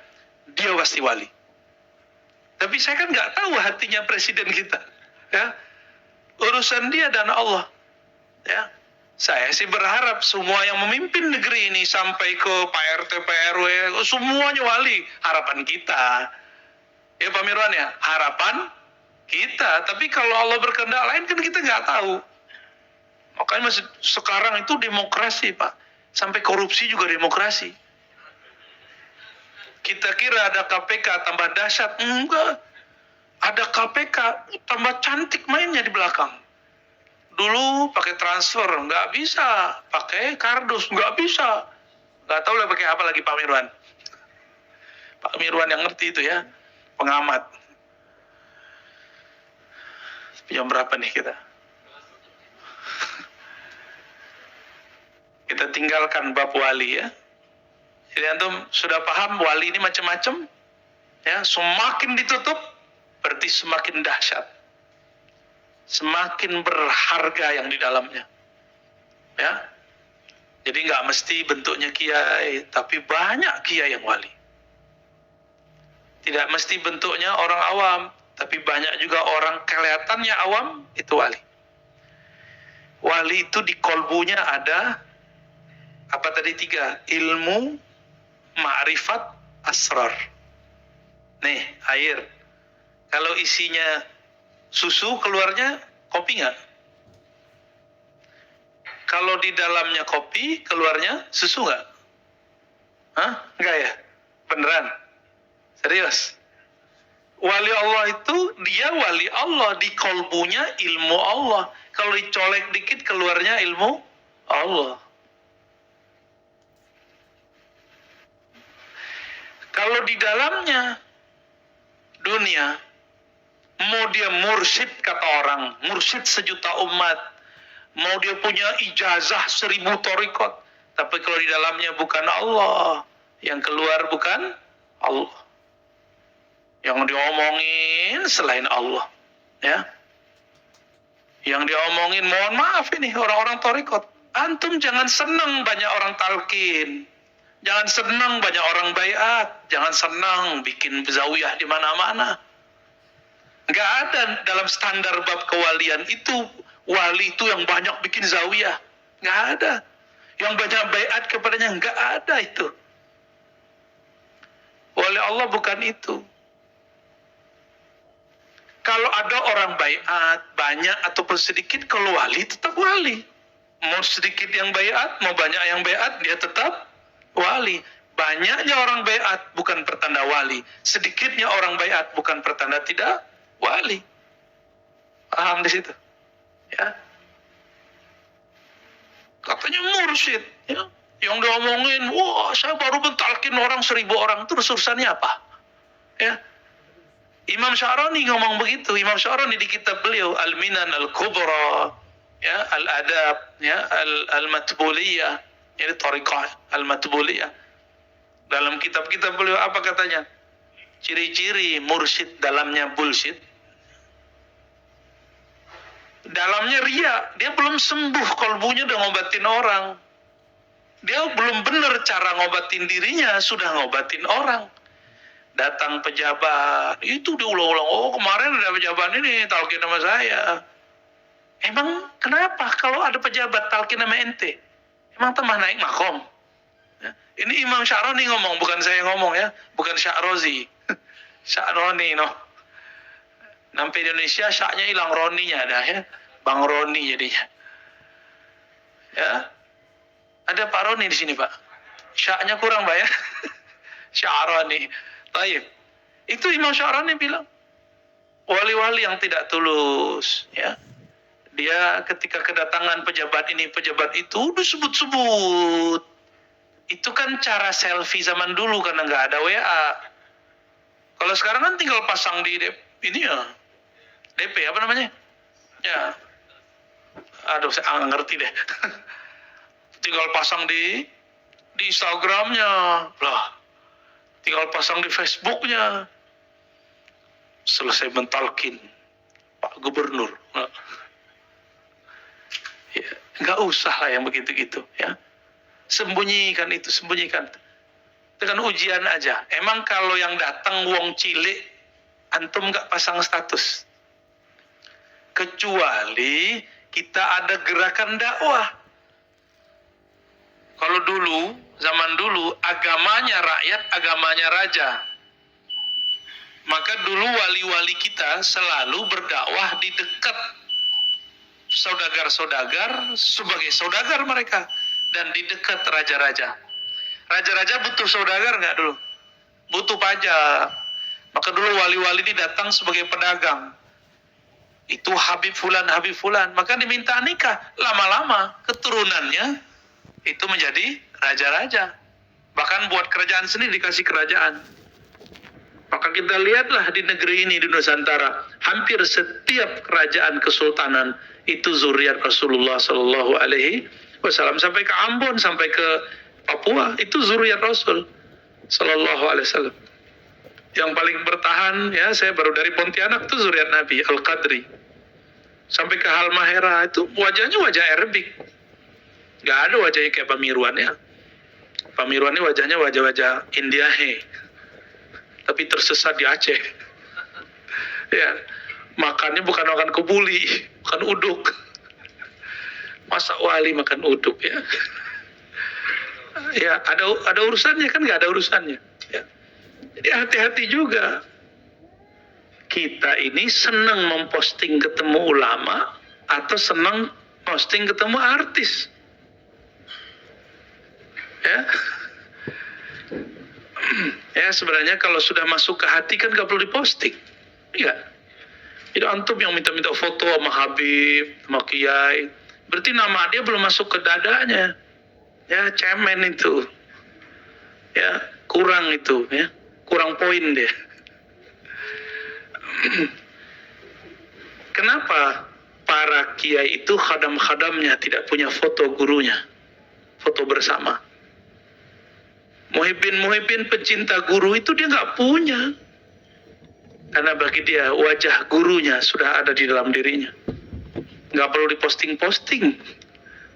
S1: dia pasti wali. Tapi saya kan nggak tahu hatinya presiden kita. Ya, urusan dia dan Allah. Ya, saya sih berharap semua yang memimpin negeri ini sampai ke Pak RT, Pak RW, semuanya wali. Harapan kita. Ya Pak Mirwan ya, harapan kita. Tapi kalau Allah berkehendak lain kan kita nggak tahu. Makanya masih sekarang itu demokrasi Pak. Sampai korupsi juga demokrasi. Kita kira ada KPK tambah dahsyat. Enggak. Ada KPK tambah cantik mainnya di belakang. Dulu pakai transfer, nggak bisa. Pakai kardus, nggak bisa. Nggak tahu lah pakai apa lagi Pak Mirwan. Pak Mirwan yang ngerti itu ya. Pengamat. Jam berapa nih kita? Kita tinggalkan bab wali ya. Jadi antum sudah paham wali ini macam-macam. Ya, semakin ditutup berarti semakin dahsyat. Semakin berharga yang di dalamnya. Ya. Jadi nggak mesti bentuknya kiai, tapi banyak kiai yang wali. Tidak mesti bentuknya orang awam, tapi banyak juga orang kelihatannya awam itu wali. Wali itu di kolbunya ada apa tadi 3? Ilmu, ma'rifat, asrar. Nih, air. Kalau isinya susu keluarnya kopi nggak? Kalau di dalamnya kopi keluarnya susu nggak? Hah? Nggak ya? Beneran? Serius? Wali Allah itu dia wali Allah, di kolbunya ilmu Allah. Kalau dicolek dikit keluarnya ilmu Allah. Kalau di dalamnya dunia, mau dia mursyid kata orang, mursyid sejuta umat, mau dia punya ijazah 1000 thariqat, tapi kalau di dalamnya bukan Allah, yang keluar bukan Allah, yang diomongin selain Allah, ya, yang diomongin mohon maaf ini orang-orang thariqat. Antum jangan senang banyak orang talqin, jangan senang banyak orang baiat, jangan senang bikin zawiyah di mana-mana. Nggak ada dalam standar bab kewalian itu wali itu yang banyak bikin zawiyah. Nggak ada. Yang banyak baiat kepadanya, nggak ada itu. Wali Allah bukan itu. Kalau ada orang baiat banyak ataupun sedikit, kalau wali tetap wali. Mau sedikit yang baiat, mau banyak yang baiat, dia tetap wali. Banyaknya orang baiat bukan pertanda wali. Sedikitnya orang baiat bukan pertanda tidak wali. Paham di situ? Ya. Katanya mursyid, ya. Yang diomongin, wah saya baru bentalkin orang 1000 orang, itu urusannya apa? Ya. Imam Sya'rani ngomong begitu. Imam Sya'rani di kitab beliau Al-Minan Al-Kubra, ya, Al-Adab, ya, Al-Matbuliyah, ini Thariqah Al-Matbuliyah. Dalam kitab-kitab beliau apa katanya? Ciri-ciri mursyid dalamnya bullshit. Dalamnya ria, dia belum sembuh kolbunya udah ngobatin orang. Dia belum benar cara ngobatin dirinya, sudah ngobatin orang. Datang pejabat, itu diulang-ulang, oh kemarin ada pejabat ini talqin sama saya. Emang kenapa kalau ada pejabat talqin sama ente? Emang tambah naik makom? Ya. Ini Imam Sya'rani ngomong, bukan saya ngomong ya, bukan Sya'rozi. Sya'rani no. Sampai Indonesia Sya'nya hilang, Roninya ada ya. Bang Roni jadinya. Ya. Ada Pak Roni di sini, Pak. Sya'nya kurang, Pak ya. Sya'rani. Baik. Itu Imam Sya'rani bilang, wali-wali yang tidak tulus, ya. Dia ketika kedatangan pejabat ini, pejabat itu disebut-sebut. Itu kan cara selfie zaman dulu karena nggak ada WA. Kalau sekarang kan tinggal pasang di ini ya, DP apa namanya? Ya, aduh saya nggak ngerti deh. Tinggal pasang di Instagramnya, lah. Tinggal pasang di Facebooknya. Selesai mentalkin Pak Gubernur. Nah. Ya, nggak usah lah yang begitu-gitu ya. Sembunyikan itu, sembunyikan. Dengan ujian aja. Emang kalau yang datang wong cilik antum nggak pasang status. Kecuali kita ada gerakan dakwah. Kalau dulu, zaman dulu, agamanya rakyat, agamanya raja. Maka dulu wali-wali kita selalu berdakwah di dekat saudagar-saudagar sebagai saudagar mereka. Dan di dekat raja-raja. Raja-raja butuh saudagar nggak dulu? Butuh pajak. Maka dulu wali-wali ini datang sebagai pedagang. Itu Habib Fulan. Maka diminta nikah. Lama-lama keturunannya itu menjadi raja-raja. Bahkan buat kerajaan sendiri dikasih kerajaan. Maka kita lihatlah di negeri ini, di Nusantara, hampir setiap kerajaan kesultanan itu zuriat Rasulullah Sallallahu Alaihi Wasallam. Sampai ke Ambon, sampai ke Papua, itu zuriat Rasul Sallallahu Alaihi Wasallam. Yang paling bertahan, ya saya baru dari Pontianak itu zuriat Nabi Al-Qadri. Sampai ke Halmahera itu wajahnya wajah Arabik. Gak ada wajahnya kayak Pak Mirwan ya. Pak Mirwan ini wajahnya wajah-wajah Indiahe. Tapi tersesat di Aceh. Ya, makannya bukan makan kebuli, bukan uduk. Masa wali makan uduk ya? Ya, ada urusannya kan? Nggak ada urusannya. Ya. Jadi hati-hati juga. Kita ini senang memposting ketemu ulama atau senang posting ketemu artis. Ya. Ya sebenarnya kalau sudah masuk ke hati kan gak perlu diposting. Iya. Itu antum yang minta-minta foto sama Habib, sama Kiai. Berarti nama dia belum masuk ke dadanya. Ya cemen itu. Ya kurang itu ya. Kurang poin dia. Kenapa para kiai itu khadam-khadamnya tidak punya foto gurunya? Foto bersama. Muhibbin pecinta guru itu dia nggak punya. Karena bagi dia wajah gurunya sudah ada di dalam dirinya. Nggak perlu diposting-posting.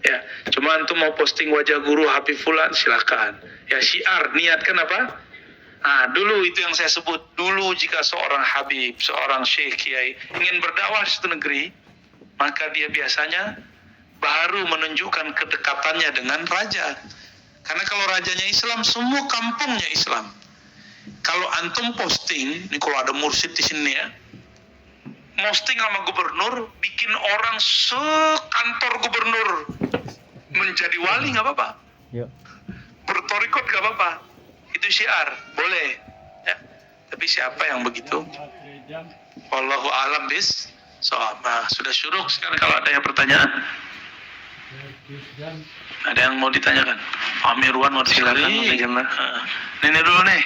S1: Ya, cuma antum mau posting wajah guru Habib Fulan silakan. Ya syiar, niatkan apa? Nah, dulu itu yang saya sebut. Dulu jika seorang Habib, seorang Syekh Kiai ingin berdakwah di suatu negeri, maka dia biasanya baru menunjukkan kedekatannya dengan raja. Karena kalau rajanya Islam, semua kampungnya Islam. Kalau antum posting, ini kalau ada mursyid di sini ya, posting sama gubernur, bikin orang sekantor gubernur menjadi wali nggak apa-apa. Ya. Bertorikot nggak apa-apa. Itu syiar, boleh. Ya. Tapi siapa yang begitu? Wallahu a'lam bis. Nah, sudah syuruk sekarang kalau ada yang pertanyaan. Ada yang mau ditanyakan? Pak Mirwan mau silakan. Ini dulu nih.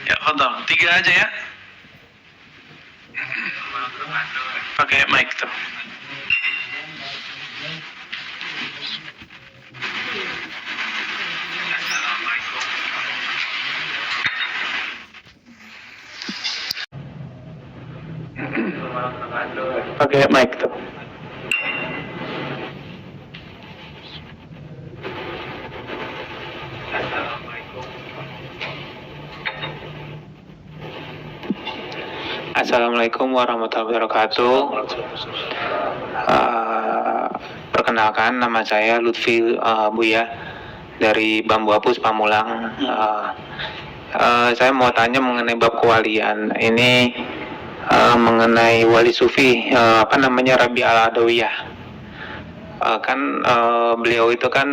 S1: Ya, fadhal. 3 aja ya. Pakai mic tuh. Pakai mic tuh. Assalamualaikum warahmatullahi wabarakatuh. Perkenalkan, nama saya Lutfi Buya dari Bambu Apus Pamulang. Saya mau tanya mengenai bab kewalian. Ini mengenai wali sufi, Rabi Al-Adawiyah. Beliau itu kan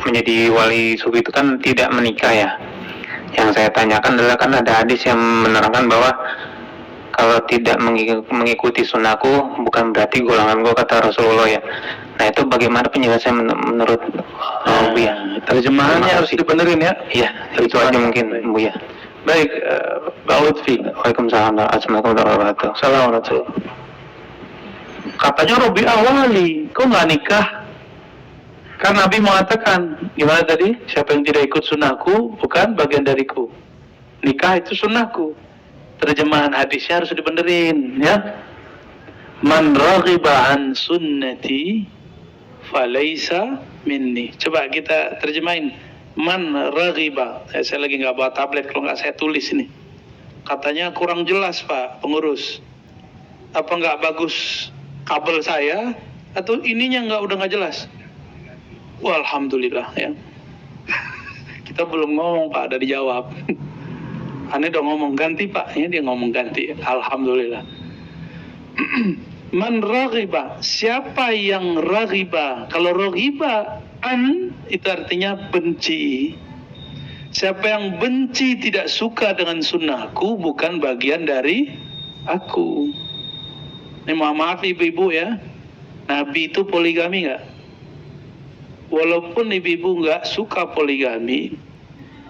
S1: menjadi wali sufi itu kan tidak menikah ya. Yang saya tanyakan adalah kan ada hadis yang menerangkan bahwa kalau tidak mengikuti sunnahku bukan berarti golongan gue, kata Rasulullah ya. Nah itu bagaimana penjelasan menurut Buya?
S2: Terjemahannya harus dibenerin ya?
S1: Iya, itu aja mungkin Buya.
S2: Baik, Pak Lutfi.
S1: Waalaikumsalam. Assalamualaikum warahmatullahi wabarakatuh.
S2: Assalamualaikum. Katanya Robi awali, kok nggak nikah? Kan Nabi mengatakan, gimana tadi? Siapa yang tidak ikut sunnahku, bukan bagian dariku. Nikah itu sunnahku. Terjemahan hadisnya harus dibenerin, ya. Man raghiba an sunnati falaysa minni. Coba kita terjemahin. Man raghiba. Saya lagi nggak bawa tablet, kalau nggak saya tulis ini. Katanya kurang jelas Pak pengurus. Apa nggak bagus kabel saya atau ininya udah nggak jelas? Wah, alhamdulillah ya. Kita belum ngomong Pak, udah dijawab. Aneh udah ngomong ganti Pak, ya dia ngomong ganti. Alhamdulillah. Man raghiba, siapa yang raghiba? Kalau raghiba itu artinya benci. Siapa yang benci tidak suka dengan sunnahku bukan bagian dari aku. Ini maaf ibu-ibu ya, Nabi itu poligami nggak? Walaupun ibu-ibu nggak suka poligami,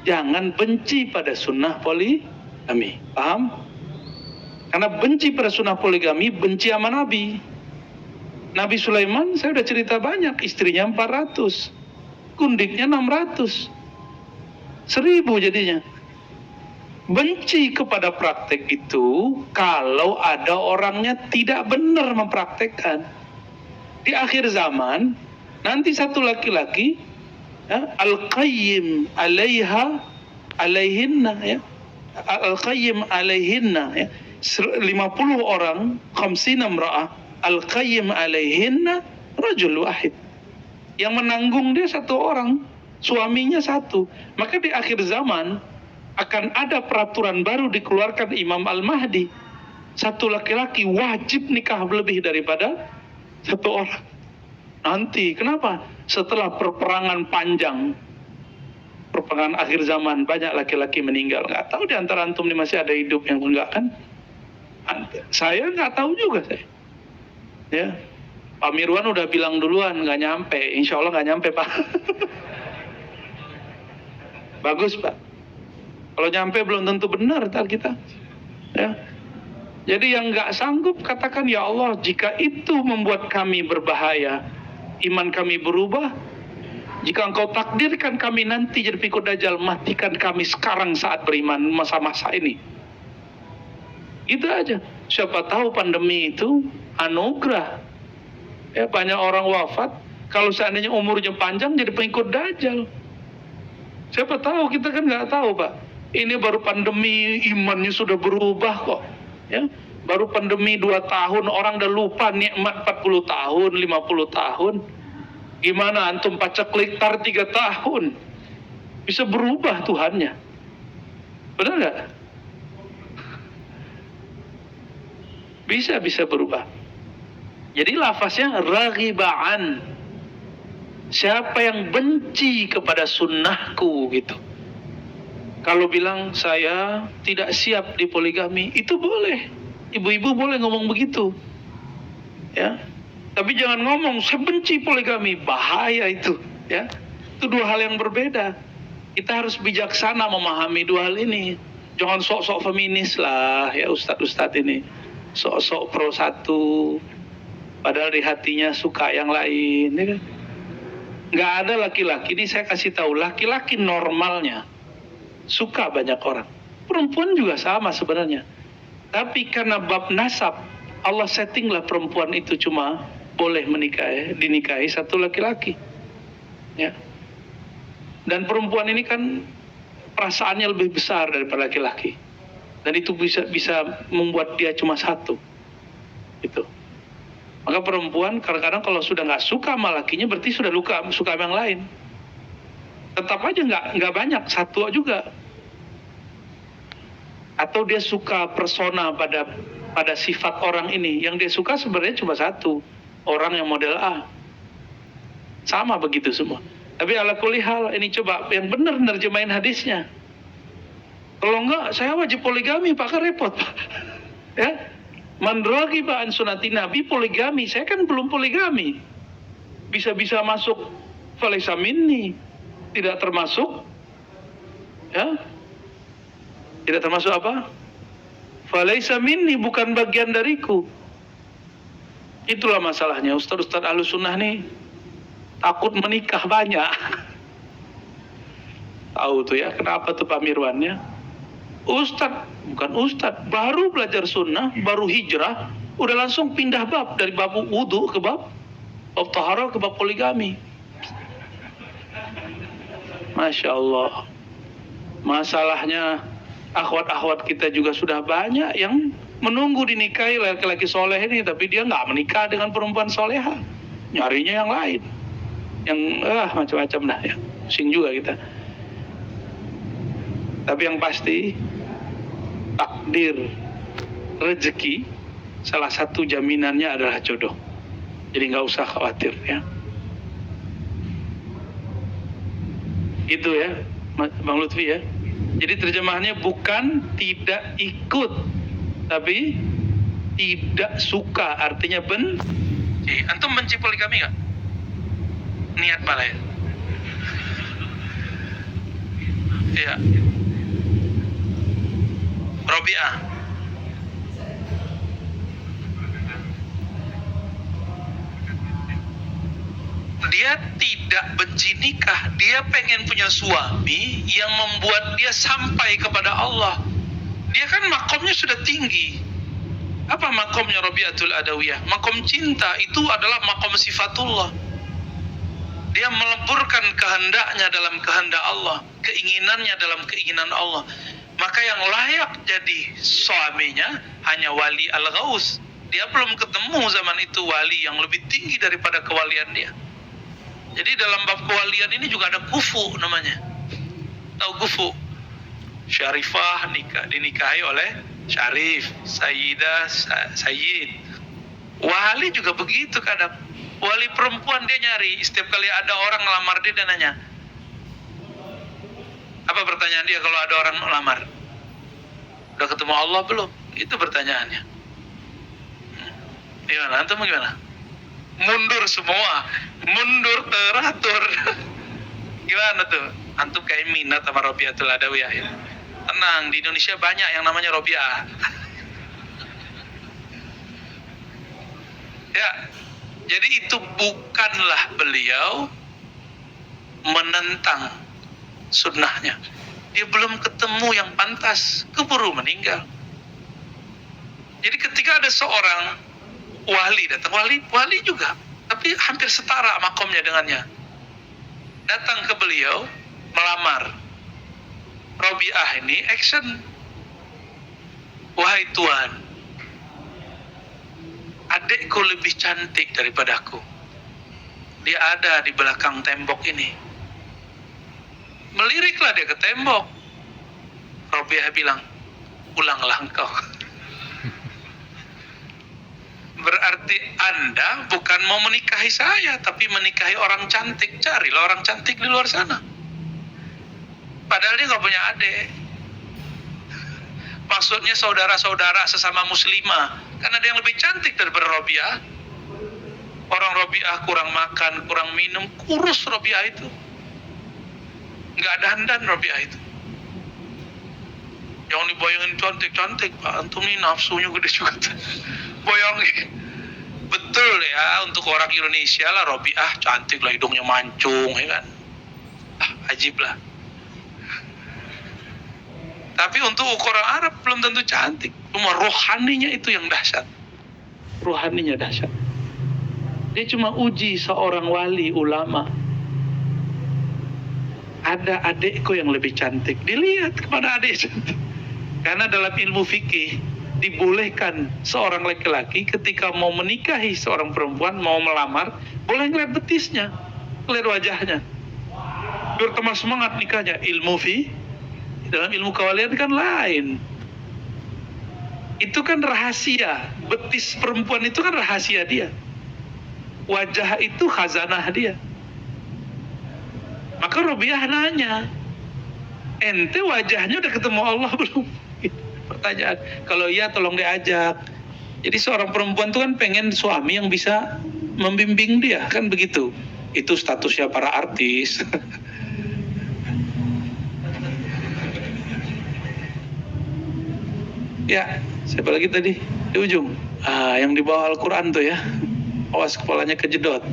S2: jangan benci pada sunnah poligami. Paham? Karena benci pada sunnah poligami, benci sama Nabi. Nabi Sulaiman, saya udah cerita banyak, istrinya 400, kundiknya 600, 1000 jadinya. Benci kepada praktek itu kalau ada orangnya tidak benar mempraktekkan. Di akhir zaman nanti satu laki-laki ya, al-qayyim alaihinna ya, al-qayyim alaihinna ya, 50 orang, 50 imra'ah, al-qayyim alaihinna rajul wahid. Yang menanggung dia satu orang, suaminya satu. Maka di akhir zaman akan ada peraturan baru dikeluarkan Imam Al-Mahdi. Satu laki-laki wajib nikah lebih daripada satu orang. Nanti, kenapa? Setelah perperangan panjang, perperangan akhir zaman, banyak laki-laki meninggal. Nggak tahu di antara antum ini masih ada hidup yang enggak kan? Saya nggak tahu juga saya. Ya, Pak Mirwan udah bilang duluan, nggak nyampe. Insya Allah nggak nyampe Pak. Bagus Pak. Kalau nyampe belum tentu benar ntar kita. Ya. Jadi yang nggak sanggup katakan ya Allah, jika itu membuat kami berbahaya, iman kami berubah. Jika Engkau takdirkan kami nanti jadi pikul dajjal, matikan kami sekarang saat beriman masa-masa ini. Itu aja. Siapa tahu pandemi itu anugerah. Ya, banyak orang wafat. Kalau seandainya umurnya panjang jadi pengikut dajjal. Siapa tahu, kita kan nggak tahu Pak. Ini baru pandemi, imannya sudah berubah kok. Ya, baru pandemi 2 tahun, orang udah lupa nikmat 40 tahun, 50 tahun. Gimana antum paceklik 3 tahun? Bisa berubah Tuhannya. Benar nggak? Bisa berubah. Jadi lafaznya raghibaan. Siapa yang benci kepada sunnahku gitu. Kalau bilang saya tidak siap di poligami, itu boleh. Ibu-ibu boleh ngomong begitu. Ya. Tapi jangan ngomong saya benci poligami, bahaya itu, ya. Itu 2 hal yang berbeda. Kita harus bijaksana memahami 2 hal ini. Jangan sok-sok feminis lah ya ustadz-ustadz ini. Sok-sok pro 1, padahal di hatinya suka yang lain, ya kan? Nggak ada laki-laki, ini saya kasih tahu, laki-laki normalnya suka banyak orang. Perempuan juga sama sebenarnya. Tapi karena bab nasab, Allah settinglah perempuan itu cuma boleh dinikahi satu laki-laki. Ya. Dan perempuan ini kan perasaannya lebih besar daripada laki-laki. Dan itu bisa membuat dia cuma satu. Itu. Maka perempuan kadang-kadang kalau sudah nggak suka sama lakinya berarti sudah suka sama yang lain. Tetap aja nggak banyak, satu juga. Atau dia suka persona pada sifat orang ini. Yang dia suka sebenarnya cuma satu, orang yang model A. Sama begitu semua. Tapi ala kulli hal, ini coba yang benar nerjemahin hadisnya. Kalau enggak, saya wajib poligami, Pak, kan repot. Ya, man raghiba an sunnati Nabi poligami, saya kan belum poligami. Bisa-bisa masuk falaysa minni. Tidak termasuk, ya, tidak termasuk apa? Falaysa minni, bukan bagian dariku. Itulah masalahnya ustaz-ustaz Ahlus Sunnah nih takut menikah banyak. Tahu tuh ya kenapa tuh Pak Mirwannya? Bukan ustaz, baru belajar sunnah, baru hijrah, udah langsung pindah bab dari bab wudu ke bab taharah ke bab poligami. Masya Allah. Masalahnya Akhwat-akhwat kita juga sudah banyak yang menunggu dinikahi laki-laki soleh ini, tapi dia nggak menikah dengan perempuan soleha, nyarinya yang lain, yang macam-macam dah ya, pusing juga kita. Tapi yang pasti takdir rezeki salah satu jaminannya adalah jodoh. Jadi nggak usah khawatir ya. Gitu ya, Bang Lutfi ya. Jadi terjemahannya bukan tidak ikut, tapi tidak suka, artinya benci. Antum benci poligami nggak? Niat malah ya. Iya. Robiah. Dia tidak benci nikah, dia pengen punya suami yang membuat dia sampai kepada Allah. Dia kan makomnya sudah tinggi. Apa makomnya Rabi'atul Adawiyah? Makom cinta itu adalah makom sifatullah. Dia meleburkan kehendaknya dalam kehendak Allah, keinginannya dalam keinginan Allah. Maka yang layak jadi suaminya hanya wali al-ghaus. Dia belum ketemu zaman itu wali yang lebih tinggi daripada kewalian dia. Jadi dalam bab kewalian ini juga ada kufu namanya. Tahu kufu? Syarifah dinikahi oleh syarif, sayyidah, sayyid. Wali juga begitu kadang. Wali perempuan dia nyari, setiap kali ada orang ngelamar dia nanya, apa pertanyaan dia kalau ada orang melamar? Udah ketemu Allah belum? Itu pertanyaannya. Gimana? Antum gimana? Mundur semua, mundur teratur. Gimana tuh? Antum kayak minat sama Robiatul Adawiyah ya? Tenang, di Indonesia banyak yang namanya Robiah. Ya, jadi itu bukanlah beliau menentang sunnahnya. Dia belum ketemu yang pantas, keburu meninggal. Jadi ketika ada seorang wali datang, wali juga, tapi hampir setara makomnya dengannya, datang ke beliau melamar. Robiah ini action, wahai Tuhan, adikku lebih cantik daripadaku. Dia ada di belakang tembok ini. Meliriklah dia ke tembok. Robiah bilang, pulanglah engkau. Berarti Anda bukan mau menikahi saya, tapi menikahi orang cantik. Carilah orang cantik di luar sana. Padahal dia nggak punya adik. Maksudnya saudara-saudara sesama muslimah. Kan ada yang lebih cantik daripada Robiah. Orang Robiah kurang makan, kurang minum, kurus Robiah itu. Nggak dandan Robiah itu. Yang dibayangin cantik-cantik, Pak. Antum ini nafsunya gede juga. Bayangin. Betul ya, untuk orang Indonesia lah Robiah cantik lah, hidungnya mancung ya kan. Ajib lah. Tapi untuk ukuran Arab belum tentu cantik. Cuma rohaninya itu yang dahsyat. Rohaninya dahsyat. Dia cuma uji seorang wali ulama. Ada adikku yang lebih cantik. Dilihat kepada adik cantik. Karena dalam ilmu fikih dibolehkan seorang laki-laki ketika mau menikahi seorang perempuan, mau melamar, boleh ngeliat betisnya, ngeliat wajahnya. Biar tambah semangat nikahnya. Ilmu dalam ilmu kewalian kan lain. Itu kan rahasia. Betis perempuan itu kan rahasia dia. Wajah itu khazanah dia. Maka Robiah nanya, ente wajahnya udah ketemu Allah belum? Pertanyaan. Kalau iya tolong diajak. Jadi seorang perempuan itu kan pengen suami yang bisa membimbing dia, kan begitu. Itu statusnya para artis. Ya, siapa lagi tadi? Di ujung. Yang di bawah Al-Quran tuh ya. Awas kepalanya kejedot.